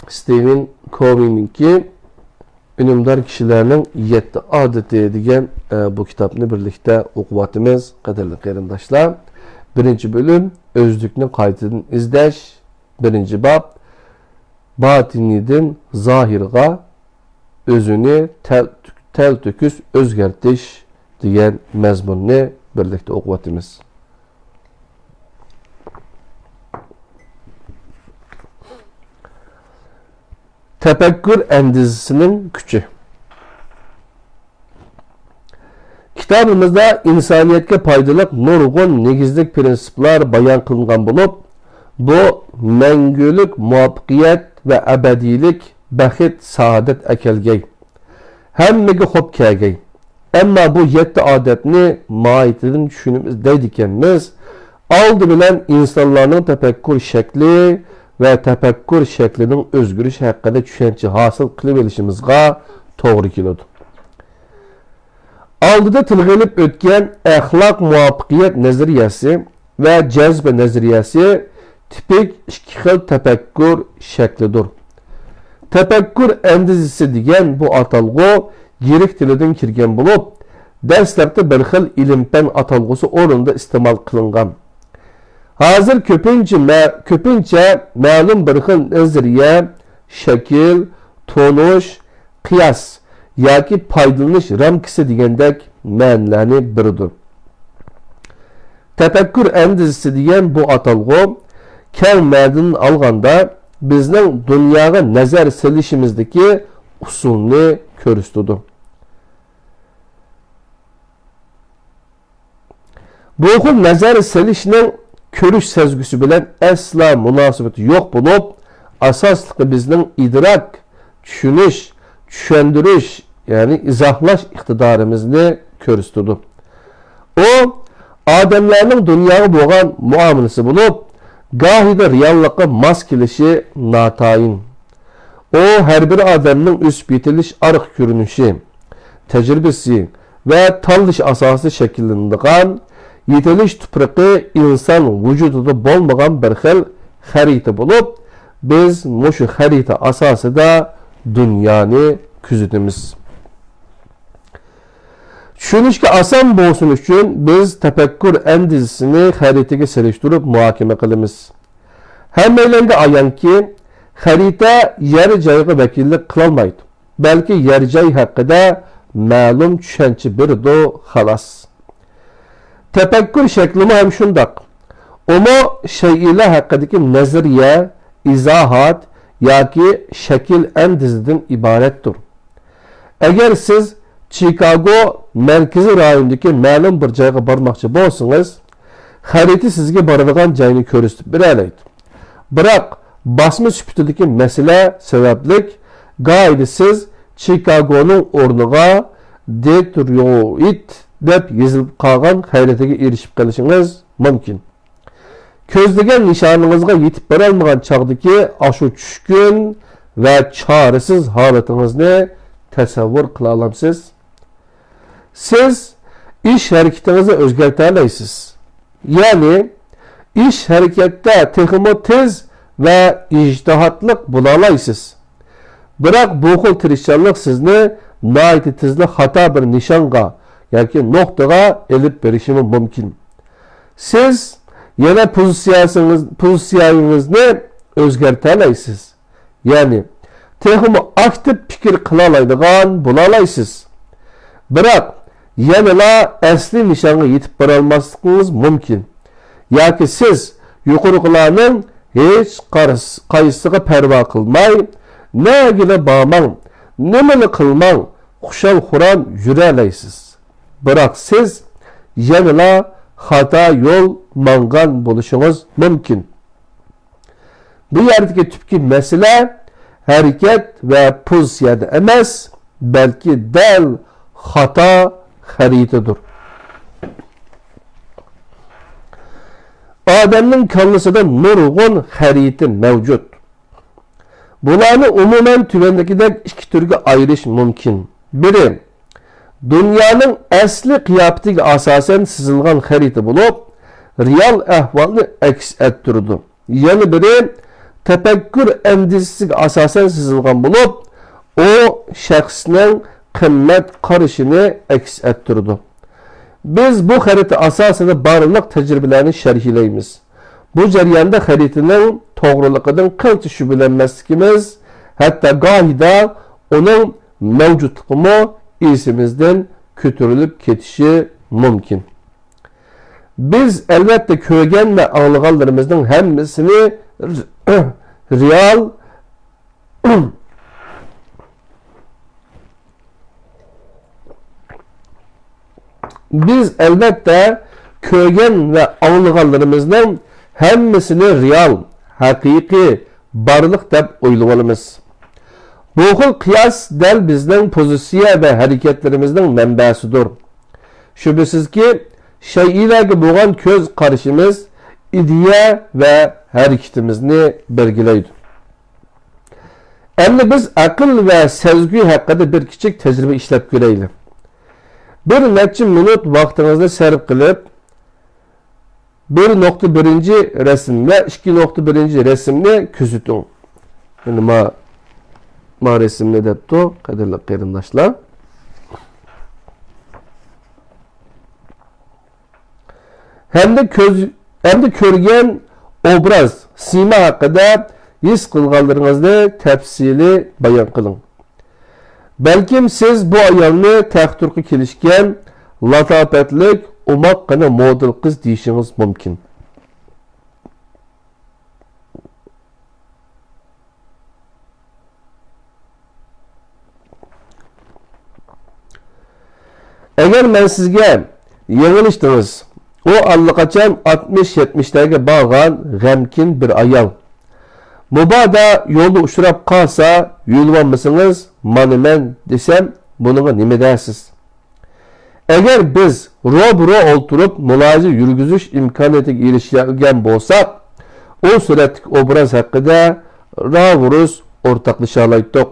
Stephen Covey'ninki Ünümdar kişilerinin 7 adeti degan bu kitapni birlikte okuvatimiz. Qadrli qarindoshlar, birinci bölüm özlükni qaytadan izlash, birinci bab batiniden zahirga özünü tel töküs özgertish degan mazmunni birlikte okuvatimiz. Tefekkür endizisinin gücü. Kitabımızda insaniyetke paydalık nurgun negizlik prensipler bayan kılıngan bulup, bu mengülük muvaffaqiyet ve ebedilik, baxit, saadet ekelgey. Hemmegi hop kelgey. Ama bu 7 adetini maiyetini düşünümüz deydikenimiz, aldı bilen insanların tefekkür şekli ve tefekkür şeklinin özgürüş hakkında düşünce hasıl kılıverişimizge doğru keladi. Aldıda tilgilip ötken ahlak muvaffaqiyet nazariyasi ve cezbe nazariyasi tipik iki xil tefekkür şeklidir. Tefekkür endizisi degan bu atalgı Girik tilidan kirgen bulup, derslerde bir xil ilim-fen atalgısı orunda istemal kılıngan. Hazır köpünçe ma'lum bir xil nazariya, şekil, tonuş, qiyas yoki paydalanış ramkisi degandek ma'nilarni biridir. Tefekkür endizisi degan bu atalgı keng ma'nodan olganda bizning dunyoga nazar silishimizdagi usulni ko'rsatadi. Bu xil nazar silishning ko'rish sezgisi bilan asla munosabati yo'q bo'lib, asosli bizning idrok, tushunish, tushuntirish, ya'ni izohlash iqtidorimizni ko'rsatadi. O odamlarning dunyoga bo'lgan muomalasi bo'lib, gohida reallikqa mos kelishi notayin. O her bir adamның üst bitiliş arıq görünüşü, tecrübesi ve tanış asası şekillendiğen yetiliş tupraqı insan vücudunda bolmagan bir xil xarita bulup, biz muşu xarita asası da dünyani küzütümüz. Tushunishga oson bo'lsin uchun biz tafakkur andizisini xaritaga selishtirib muhokama qilamiz. Hammalarga ayonki, xarita yer joyga vakillik qilolmaydi. Balki yer joy haqida ma'lum tushuncha berdi xolos. Tafakkur shaklimi ham shundoq. Umi shay'lar haqidagi nazariya, izohat yoki shakl andizidan iboratdir. Agar siz Chicago merkezi rayonundaki ma'lum bir joyga bormoqchi bo'lsangiz, xarita sizga boradigan joyni ko'rsatib beradi. Biroq bosma sifatidagi masala sabablik g'oyida siz Chicagoning o'rniga Detroit deb yozilib qolgan xaritaga erishib qolishingiz mumkin. Ko'zlagan nishoningizga yetib bora olmagan chog'dagi ashu tushkun va chorasiz holatingizni tasavvur qila olamsiz? Siz ish harakatingizni o'zgartira olasiz. Ya'ni ish harakatda texmo tez va ijtihotliq bo'la olasiz. Biroq bu xil tirishchanlik sizni noiti tezli xato bir nishonga yoki nuqtaga elib berishi mumkin. Siz yana pozitsiyangizni o'zgartira olasiz. Ya'ni texmo aktiv fikr qila oladigan bo'la olasiz. Biroq yanala asli nishonga yetib bora olmasligingiz mumkin. Yoki siz yuqoriqilarning hech qaysisiga parvo qilmay, nagina bormang, nimani qilmang, xushal-xuram yura olasiz. Biroq siz yanala xato yo'l mangan bo'lishingiz mumkin. Bu yerdagi tubki masala harakat va pozitsiyada emas, balki dal xato xaritadir. Odamning kallasida nurg'un xarita mavjud. Bularni umuman tuvandagidek ikki turga ayirish mumkin. Biri dunyoning asli qiyofatiga asosan chizilgan xarita bo'lib, real ahvolni aks ettirdi. Yana biri tafakkur andizisiga asosan chizilgan bo'lib, o shaxsning qimmat qarashini aks ettirdi. Biz bu xarita asosida barliq tajribalarni sharhlaymiz. Bu jarayonda xaritaning to'g'riligidan qancha shubhalanmasligimiz, hatto gohida uning mavjudligini esimizdan ko'tarilib ketishi mumkin. Biz albatta ko'rgan va anglaganlarimizning hammasini real Biz albatta ko'rgan va anglaganlarimizning hammasini real, haqiqiy, barliq deb o'ylab olamiz. Bu xil qiyos dal bizning pozitsiya va harakatlarimizning manbasidir. Shubhasizki, shay'larga bo'lgan ko'z qarashimiz ideya va harakatimizni belgilaydi. Endi biz aql va sezgi haqida bir kichik tajriba ishlab ko'raylik. Bir necha minut vaqtingizni sarf qilib 1.1 resim ve 2.1 resimni kuzutung. Yani ma resimni debdi, qadrli qarindoshlar. Hamda ko'rgan obraz, sima haqida his qilganlaringizni tafsili bayon qiling. Balkim siz bu ayolni taqdirga kelishgan latofatlik, umoqqina model qiz deyishingiz mumkin. Agar men sizga yangilishdingiz, o allaqachon 60-70larga borgan g'amkin bir ayol. Mubada yo'lda uchrab qolsa, yo'llanmasangiz, mana men desam, bunga nima dersiz? Agar biz ro'bro o'ltirib mulohaza yurgizish imkoniyatiga erishgan bo'lsak, o suratdagi obraz haqida ravurus o'rtaqlasha oldik.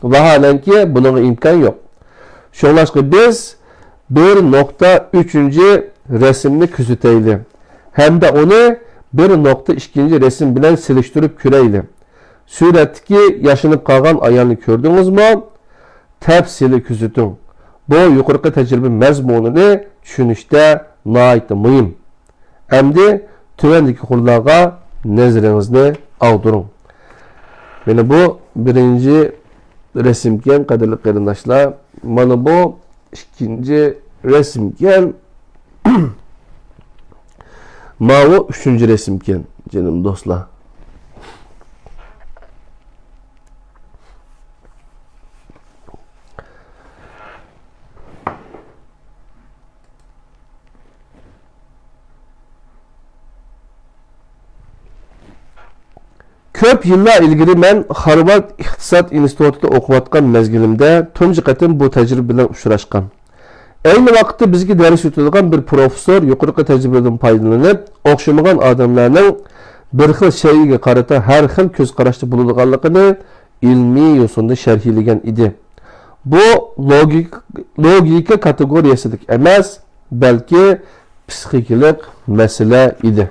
Vaholanki bunga imkon yo'q. Şolaşqı biz 1.3. resimni kuzatayli. Hem de onu 1.2. resim bilen siliştirip köreyli. Suratdagi yaşanıp kalgan ayolni ko'rdingizmi? Tafsili kuzuting. Bu yuqorqi tajriba mazmunini tushunishda nihoyatda muhim. Endi tuvandagi qo'llarga nazaringizni avdiring. Mana bu birinchi resimken qadrli qarindoshlar. Mana bu ikkinchi resimken. Mana bu üçüncü resimken canım dostlar. Köp yıllar ilgili ben Harvard İqtisad İnstitutida o'qiyotgan mezgilimde tunji qatim bu tajriba bilan uchrashgan. Aynı vaqtda bizga ders o'tadigan bir professor yuqorqi tajribadan foydalanib, o'xshamagan odamlarning bir xil shayga qarata har xil ko'z qarashda bo'ladiganligini ilmiy yo'sinda sharhlagan edi. Bu logika kategoriyasidagi emas, balki psixikalik masala edi.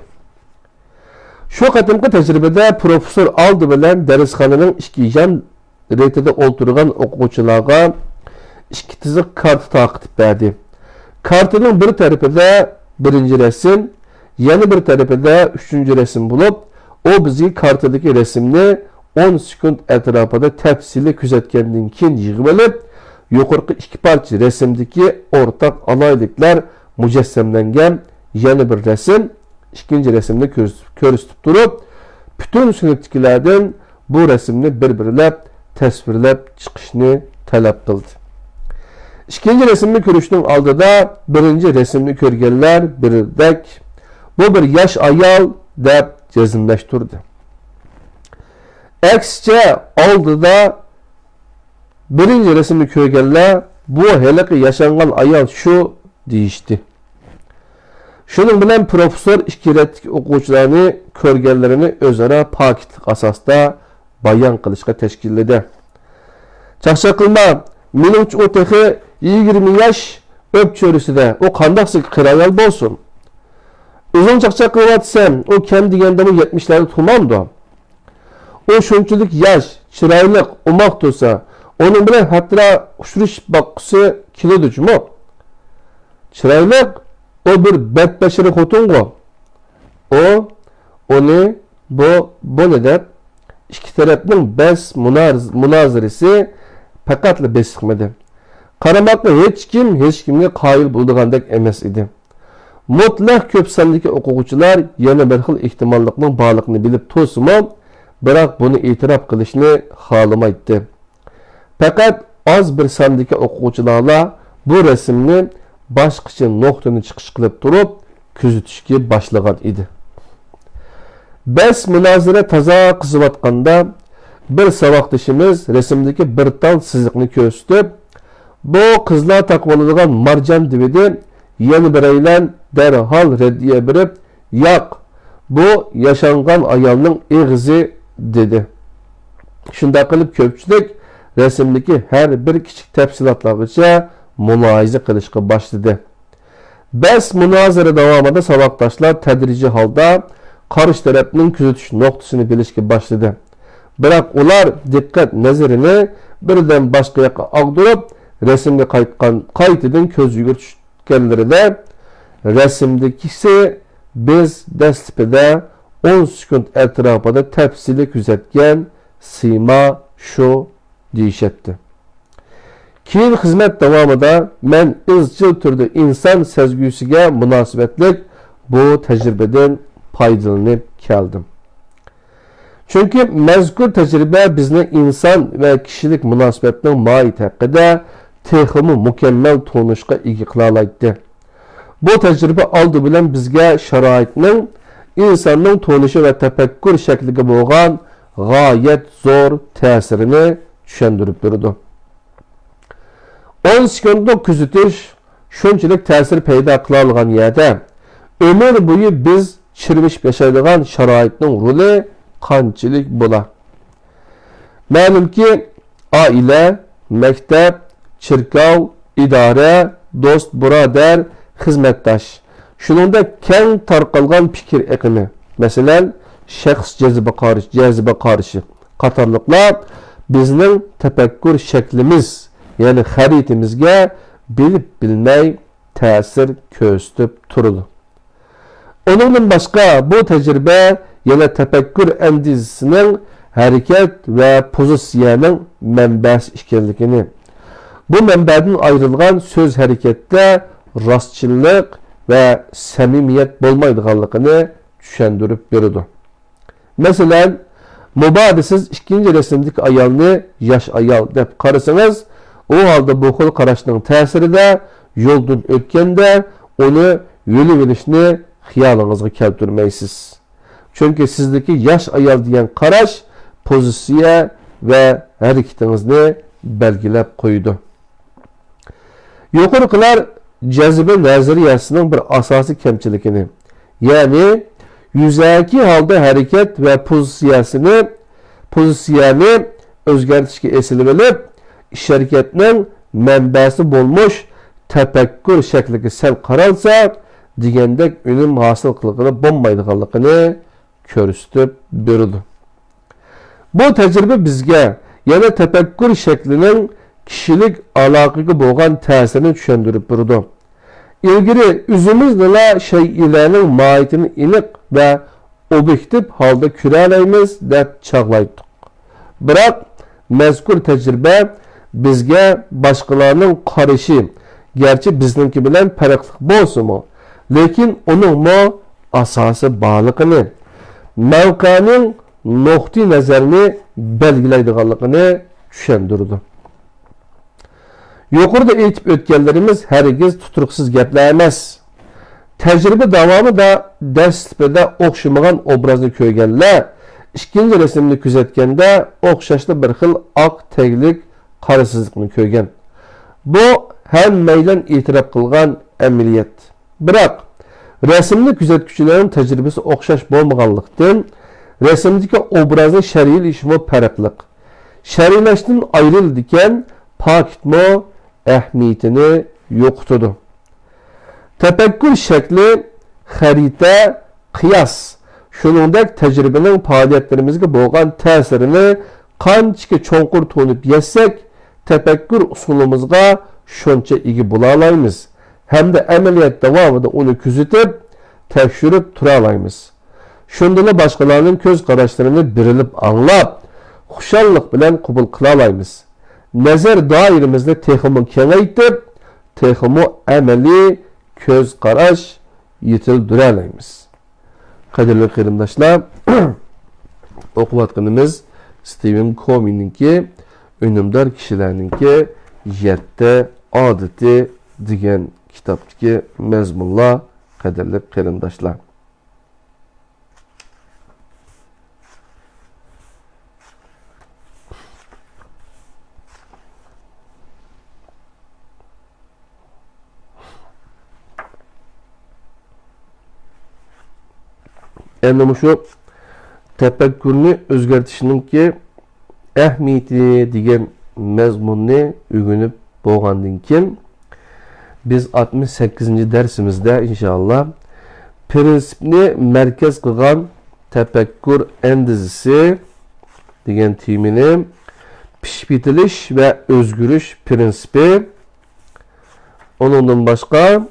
Şu qatimqi tajribada professor oldi bilan darsxonaning ikki jan retida o'tirgan o'quvchilarga ikki tiziq karta taqib berdi. Kartaning bir tarafida birinci resim, yana bir tarafida üçüncü resim bo'lib, o bizga kartadagi resimni 10 sekund atrofida tafsili kuzatgandan keyin yig'ib olib, yuqorqi ikki parcha resimdagi o'rtaq alayliklar mujassamlangan yana bir resim, ikinci resimde ko'rsatib turib, bütün sinfdagilardan bu resimni bir-birlab tasvirlab chiqishni talab qildi. İkinci resimni ko'rishning oldida birinci resimni ko'rganlar birdek bu bir yosh ayol deb jazmlashtirdi. Aksicha oldida birinci resimni ko'rganlar bu haliqi yashangan ayol shu deyishdi. Şunun bilan professor ikkiratdagi o'quvchilarni ko'rganlarini o'zaro pokitlik asosida bayon qilishga tashkilladi. Chaqchaq qilma, menimcha o texi 20 yosh o'pcho'risida o qandaqsi qirayol bo'lsin. O'zing chaqchaq qilyapsan, o kam deganda 70'larda tumandı. O shunchalik yosh, chiroyli, umoq tursa, onun bilan hatto ushrish boqqisi keladi-mi? Chiroyli o bir bedbeşiri xotungo. Onu bu ne der? İki tarafning bes munazirisi faqatla besiqmadi. Qaramoqni hech kimga qoyil bo'ldigandek emas edi. Mutlaq ko'p sondagi o'quvchilar yana bir xil ehtimollikning borligini bilib to'simi, biroq buni e'tirof qilishni xohlamaydi. Faqat az bir sondagi o'quvchilar bu rasmni başqacha nuqtani chiqish qilib turib kuzatishga boshlagan edi. Bes munozara toza qiziyotganda bir saboqdishimiz resimdagi bir tal siziqni ko'rsatib, bu qizlar taqvoladigan marjon debidi, yana biraylar darhol raddiya berib, "Yo'q, bu yashangan ayolning eg'izi" dedi. Shunday qilib ko'pchilik resimdagi har bir kichik tafsilotlargacha mulohaza qilishga boshladi. Bes munozara davomida saboqdoshlar tadrijiy holda qarshi tarafning kuzatish nuqtasini bilishga boshladi. Biroq ular diqqat nazarini birdan boshqa yoqqa og'dirib, rasmga qaytadan ko'z yugurtganlarida rasmdagisi biz dastlabida 10 sekund atrofida tafsili kuzatgan sima shu deyishatdi. Keyin xizmat davomida men izchil turda inson sezgusiga munosabatlik bu tajribadan foydalanib keldim. Chunki mazkur tajriba bizni inson va kishilik munosabatning mohiyati haqida texmi mukammal tonishga ega qila oladi. Bu tajriba oldi bilan bizga sharoitning insonning tonishi va tafakkur shakliga bo'lgan g'oyat zo'r ta'sirini tushuntirib turdi. 10 sekundlik kuzatish shunchalik ta'sir paydo qila olgan yerda ömür bo'yi biz chirmishib yashaydigan sharoitning roli qanchalik bo'lar? Ma'lumki, oila, maktab, cherkov, idora, do'st, birodar, xizmatdosh, shuningdek keng tarqalgan fikr iqimi, masalan, shaxs jaziba qarishi, qatorliqlar bizning tafakkur shaklimiz, ya'ni xaritimizga bilib bilmay ta'sir ko'rsatib turadi. Onundan başqa bu tecrübe yana tefekkür endizisining harakat ve pozitsiyaning manbasi ekanligini, bu manbadan ayrılgan söz harekette rastçılık ve samimiyet bo'lmaydiganligini tushundirib berdi. Mesela mubadisiz ikinci resimdeki ayolni yosh ayol deb qarasangiz, o halda bu xil qarashning ta'sirida yo'ldan o'tganda uni yo'lib olishni xiyolingizga keltirmaysiz. Çünkü sizdeki yosh ayol degan qarash pozitsiya ve harakatingizni belgilab qo'ydi. Yuqoriqilar cazibe nazariyasining bir asosiy kamchiligini, ya'ni yuzaki halda hareket ve pozitsiyani o'zgartirishga esilib olib, ish harakatning manbasi bo'lmoq tafakkur shakliga sal qaralsa, degandek unum hosil qilgani bo'lmaydiganligini ko'rsatib berdi. Bu tecrübe bizga yana tafakkur shaklining kishilik aloqaga bo'lgan ta'sirini tushuntirib berdi. İlgiri o'zimizla shaylarning mohiyatini aniq va obyektiv holda ko'ra olamiz deb chaqlaydik. Biroq mazkur tecrübe bizga boshqalarning qarashi gerçi bizniki bilan farqli bo'lsa-mu, lekin uning asosi borligini, mavqening nuqtai nazarini belgilaydiganligini tushundirdi. Yuqorida aytib o'tganlarimiz hargiz tuturuqsiz gaplar emas. Tecrübe davomida dastlabida o'xshamagan obrazni ko'rganlar ikkinchi rasmni kuzatganda o'xshashli bir xil oq taglik qarasizlikni ko'rgan. Bu hammaydan e'tirof qilgan amaliyat. Biroq rasmni kuzatuvchilarning tajribasi o'xshash bo'lmaganlikdan rasmdagi obrazni sharhlashmi farqli. Sharhlashdan ayrildikan pakitmo ahamiyatini yo'qotadi. Tafakkur shakli, xarita, qiyos, shuningdek tajribaning faoliyatlarimizga bo'lgan ta'sirini qancha cho'nqur to'nib yetsak, tafakkur usulimizga shuncha ega bo'la olamiz. Hamda amaliyot davomida uni kuzatib, tekshirib tura olamiz. Shundala boshqalarning ko'z qarashlarini birilib anglab, xushallik bilan qabul qila olamiz. Nazar doiramizni texmo kengaytib, texmo amaliy ko'z qarash yetildira olamiz. Qadrli qarindoshlar, o'qiyotganimiz Stephen Covey'ninki Önümdar kishilarninki 7 odati degan kitobdagi mazmunlar, qadrli qarindoshlar. Endi şu tefekkürünü o'zgartirishninki ahamiyati degan mazmunni o'rganib bo'lgandan keyin biz 68. dersimizde inşallah prinsipni merkez qilgan tefekkür endizisi degan temini pishib yetilish ve o'zgarish prinsipi, onundan başqa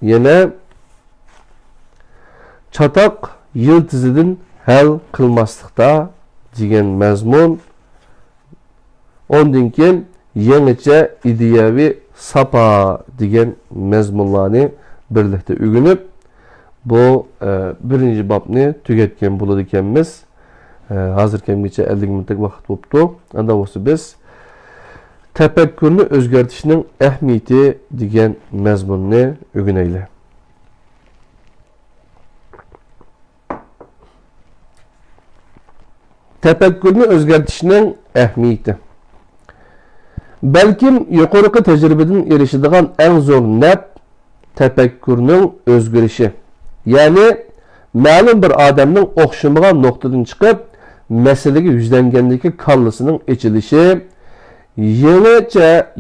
yana çatak yıldızıdan hal kılmaslıkta degan mazmun, ondan keyin yangicha ideyaviy sapa degan mazmunlarni birlikda o'rganib, bu birinci babni tugatgan bo'ladi ekanmiz. Hozir kamgacha 50 minutlik vaqt bo'libdi. Anda bo'lsa biz tafakkurni o'zgartirishning ahamiyati degan mazmunni o'rganaylik. Tefekkürünü o'zgartirishning ahamiyati. Balkim yuqorqi tajribadan erishadigan eng zo'r naf tefekkürning o'zgarishi. Ya'ni ma'lum bir odamning o'xshamagan nuqtadan chiqib, masalaga yuzlangandagi kallasining ichilishi,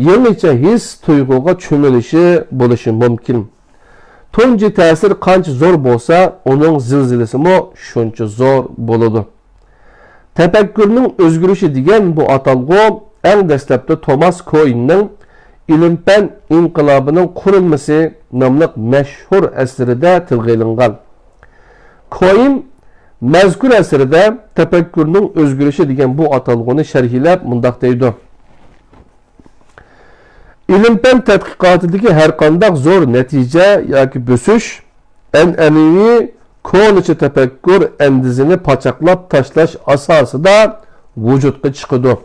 yangicha his tuyg'uga cho'milishi bo'lishi mumkin. Tunji ta'sir qancha zo'r bo'lsa, uning zilzilasi shuncha zo'r bo'ladi. Tefekkürünün özgürüşü degan bu atalgı en dastlabda Thomas Kuhn'ning İlim-fan inqilabının qurilmasi nomli mashhur asrida tilga ilingan. Kuhn mazkur asrida tefekkürünün özgürüşü degan bu atalg'ini sharhlab mundaq deydi. İlim-fan tadqiqotidagi har qanday zo'r natija yoki bo'sish an'anaviy ko'nicha tefekkür endizini pachoqlab tashlash asosida vujudga chiqadi.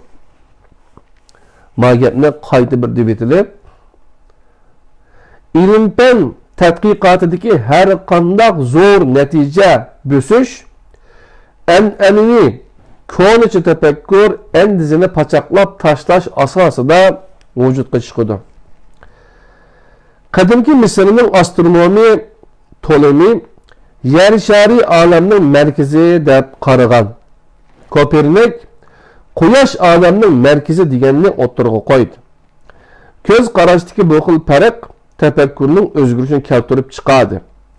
Mag'atni qayta bir deb etilib, ilim-fan tadqiqotidagi har qanday zo'r natija bo'sish an'anaviy ko'nicha tefekkür endizini pachoqlab tashlash asosida vujudga chiqadi. Qadimki Misrning astronomi Ptolemy yer shari olamning markazi deb qaragan. Kopernik Quyosh olamning markazi deganni o'tirg'a qo'ydi. Ko'z qarashdagi bu xil farq tefekkürning o'zgarishini keltirib chiqadi.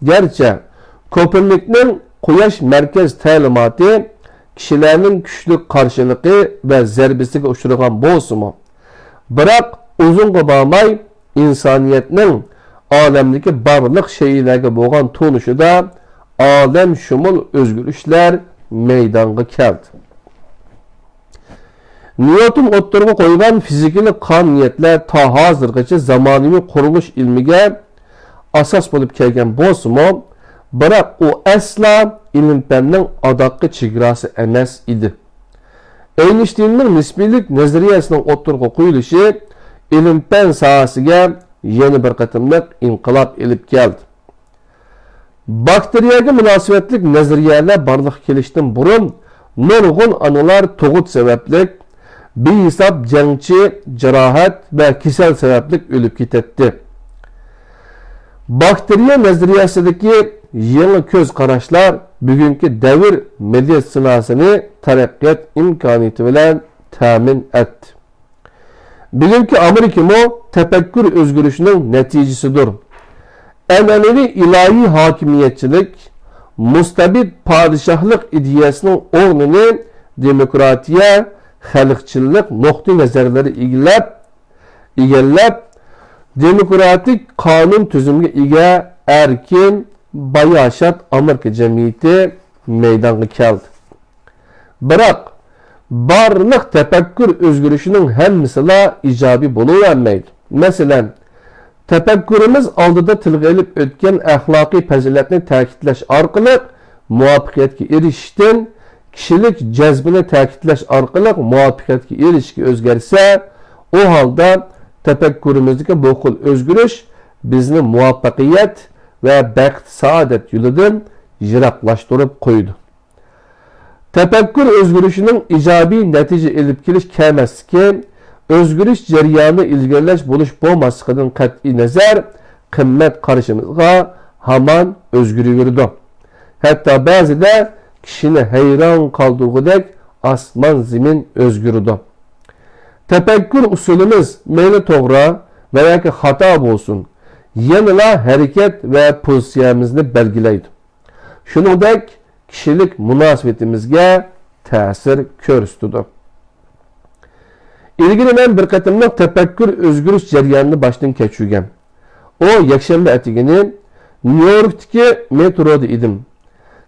Garchi Kopernikning Quyosh markaz ta'limoti kishilarning kuchli qarshiligi va zarbasiga uchragan bo'lsa-mu, biroq uzunga bormay insoniyatning olamdagi barliq shaylarga bo'lgan tunishida olam shumul o'zgarishlar maydonga keldi. Newton o'ttirg'a qo'ygan fizikali qonuniyatlar ta hozirgacha zamonaviy qurilish ilmiga asos bo'lib kelgan bo'lsa-mu, biroq u asla ilm-fanning adoqqa chegarasi emas edi. Einsteinning nisbiylik nazariyasining o'ttirg'a qo'yilishi ilm-fan sohasiga yana bir qatimliq inqilob elib keldi. Bakteriyaga munosabatlik nazariyalar barliq kelishdan burun nurg'un analar tug'ut sabablik behisob jangchi, jarohat va kasal sabablik o'lib ketadi. Bakteriya nazariyasidagi yangi ko'z qarashlar bugungi davr meditsinasini taraqqiyot imkoniyati bilan ta'min etdi. Bugungi Amerikamo tefekkür o'zgarishining natijasidir. An'anaviy ilohiy hokimiyatchilik, mustabid podshohlik ideyasining o'rnini demokratiya, xalqchilik nuqtai nazarlari egallab, demokratik qonun tuzumga ega erkin, bayashat Amerika jamiyati maydonga keldi. Biroq barliq tefekkür o'zgarishining hammasila ijobiy bo'lavermaydi. Masalan, tefekkürimiz oldida tilga ilib o'tgan axloqiy fazilatni ta'kidlash orqali muvaffaqiyatga erishishdan kishilik jazbini ta'kidlash orqali muvaffaqiyatga erishishga o'zgarsa, u holda tefekkürimizdagi bu xil o'zgarish bizni muvaffaqiyat va baxt saodat yo'lidan yiroqlashtirib qo'ydi. Tefekkür o'zgarishining ijobiy natija elib kelish kemasligi, o'zgarish jarayoni ilgirlash bo'lish bo'lmasligidan qat'iy nazar qimmat qarashimizga hamon o'zgaraverdi. Hatto ba'zida kishini hayron qoldirgudek osmon zamin o'zgardi. Tefekkür usulimiz mayli to'g'ri va yoki xato bo'lsin, yanada harakat va pozitsiyamizni belgilaydi. Shuningdek, kishilik munosabatimizga ta'sir ko'rsatadi. Ilgari men bir qatimliq tefekkür o'zgarish jarayonini boshdan kechirgan. O yakshanba atigini New Yorkdagi metroda edim.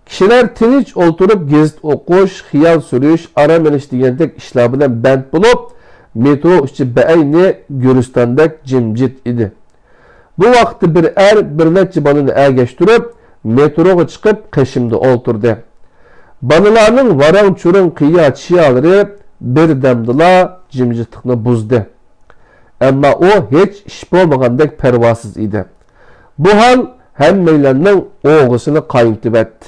Kishilar tinch o'ltirib gazet o'qish, xiyol surish, aram olish degandek ishlar bilan band bo'lib, metro ichi beayni Gulistondak jimjit edi. Bu vaqtda bir bir necha bolani agashtirib, metroga chiqib qishimda o'ltirdi. Bolalarning varang-churang qiya chiyalari bir damdila jimjitlikni buzdi. Ammo u hech ish bo'lmagandek parvosiz edi. Bu hol hammalarning o'g'isini qaytib etdi.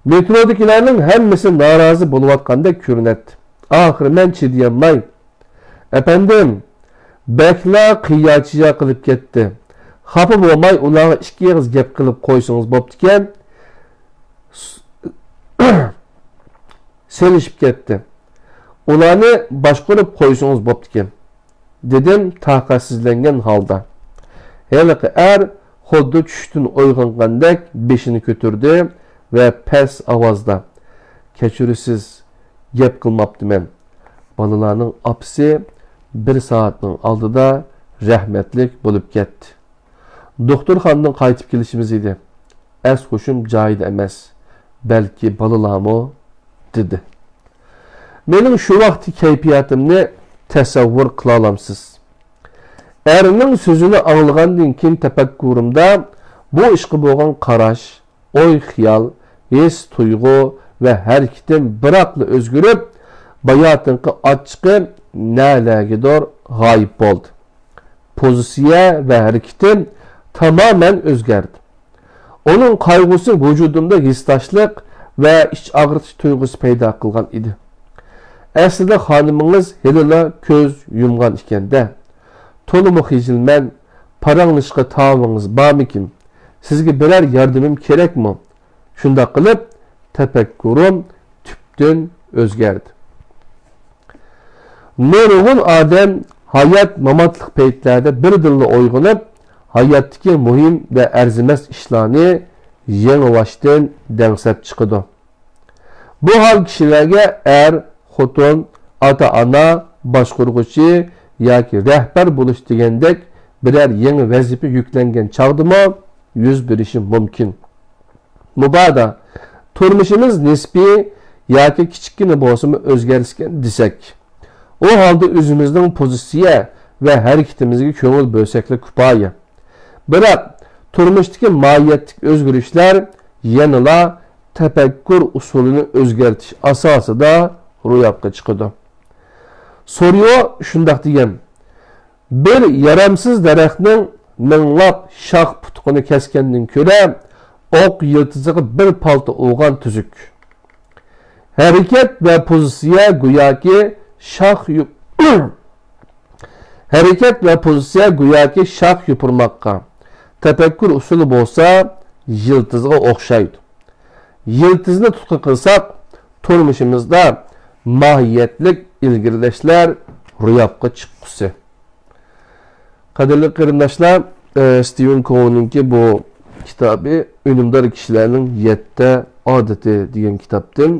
Metrodagilarning hammasi norozi bo'layotgandek ko'rinadi. Oxiri men chidayolmay, "Efendim, bekla qiyachiya qilib ketdi. Xafa bo'lmay ularga ikki og'iz gap qilib qo'ysangiz bo'pti-ekan." Selishib ketdi. Ularni boshqarib qo'ysangiz bo'pti-ekan, dedim taqatsizlangan holda. Haliqi xuddi tushdan uyg'ongandek beshini ko'tardi va past ovozda, "Kechirasiz, gep qilmaptiman. Balalarning apisi 1 soatning oldida rahmatlik bo'lib ketdi. Doktorxonadan qaytib kelishimiz edi. As qo'shim joyida emas, balki balalarmi dedi. Mening shu vaqtki kayfiyatimni tasavvur qila olamsiz. Erining so'zini anglagandan keyin tafakkurimda bu ishga bo'lgan qarash, o'y, xiyol, his, tuyg'u va harakatim biroqla o'zgarib, bayotinqi ochiqib nalagidir g'oyib bo'ldi. Pozitsiya va harakatim tamamen o'zgardi. Onun qayg'usi vujudimda hissashlik va ich og'ritish tuyg'usi paydo qilgan edi. Aslida xonimingiz helila ko'z yumgan ekanda, to'liq xijilman, paranglishqa tavıngiz bormikin? Sizga birer yordamim kerakmi? Shunda qilib, tafakkurim tüptün o'zgardi. Nurg'un odam hayot mamatlik paytlarda bir dilla uyg'onib, hayotdagi muhim va arzimas ishlarni yengilashdan dangsab chiqadi. Bu hal kishilarga xotin, ota-ona, boshqaruvchi yoki rahbar bo'lish degandek biror yangi vazifa yuklangan chog'dimi yuz berishi mumkin. Mubada turmushimiz nisbiy yoki kichikgina bo'lsa-mu o'zgarishgan desak, o holda o'zimizning pozitsiya va harakatimizga ko'ngil bo'lsakla kifoya. Biroq turmushdagi mohiyatlik o'zgarishlar yanada tafakkur usulini o'zgartish asosida ro'yobga chiqadi. So'riyo shundoq degan: bir yaramsiz daraxtning minglab shox putqini kesgandan ko'ra o'q yiltiziga bir palto o'g'an tuzuk. Harakat va pozitsiya go'yoki shox yupurmoqqa, tafakkur usuli bo'lsa yiltizga o'xshaydi. Yiltizni tutqi qilsak, turmushimizda mahiyetlik ilgirilishlar ro'yobga chiqqisi. Qadrli qarindoshlar, Stephen Covey'ninki bu kitobi Unumdor kishilarning 7 odati degan kitobdan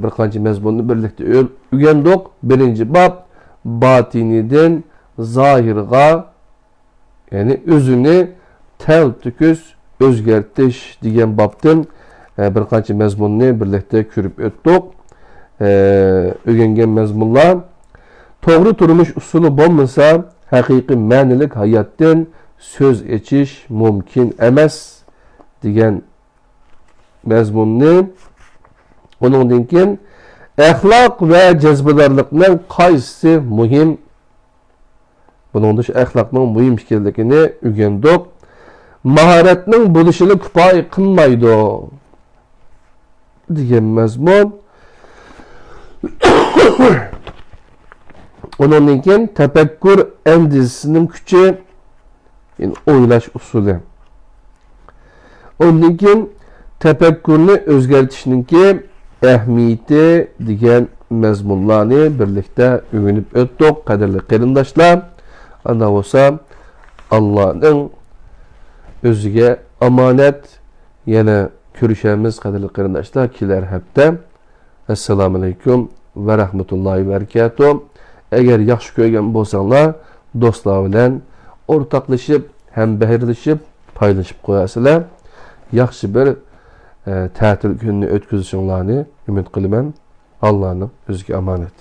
bir qancha mazmunni birlikda o'rgandik. Birinchi bob botinidan zohirga, ya'ni o'zini taltukuz o'zgartish degan bobdan bir qancha mazmunni birlikda ko'rib o'tdik. O'rgangan mazmunlar to'g'ri turmush usuli bo'lmasa haqiqiy ma'nilik hayotdan söz echish mumkin emas degan mazmunni, uningdan keyin axloq va jazbadorlikning qaysi muhim, buningda shu axloqning muhim ekanligini o'rgandik. Mahoratning bo'lishini kifoya qilmaydi degan mazmun. Ondan keyin tafakkur endizisining kuchi, yani o'ylash usuli. Ondan keyin tafakkurni o'zgartirishninki ahamiyati degan mazmunlarni birlikda o'rganib o'tdik. Qadrli qarindoshlar, ana bo'lsa Allohning o'ziga omonat. Yana ko'rishamiz qadrli qarindoshlar kelar hafta. Assalomu alaykum va rahmatullohi va barakatuh. Agar yaxshi ko'rgan bo'lsanglar, do'stlar bilan o'rtoqlashib, ham bahrlashib, paylaşib qo'yasizlar. Yaxshi bir ta'til kunini o'tkazishinglarni umid qilaman. Allohning o'ziga omonat.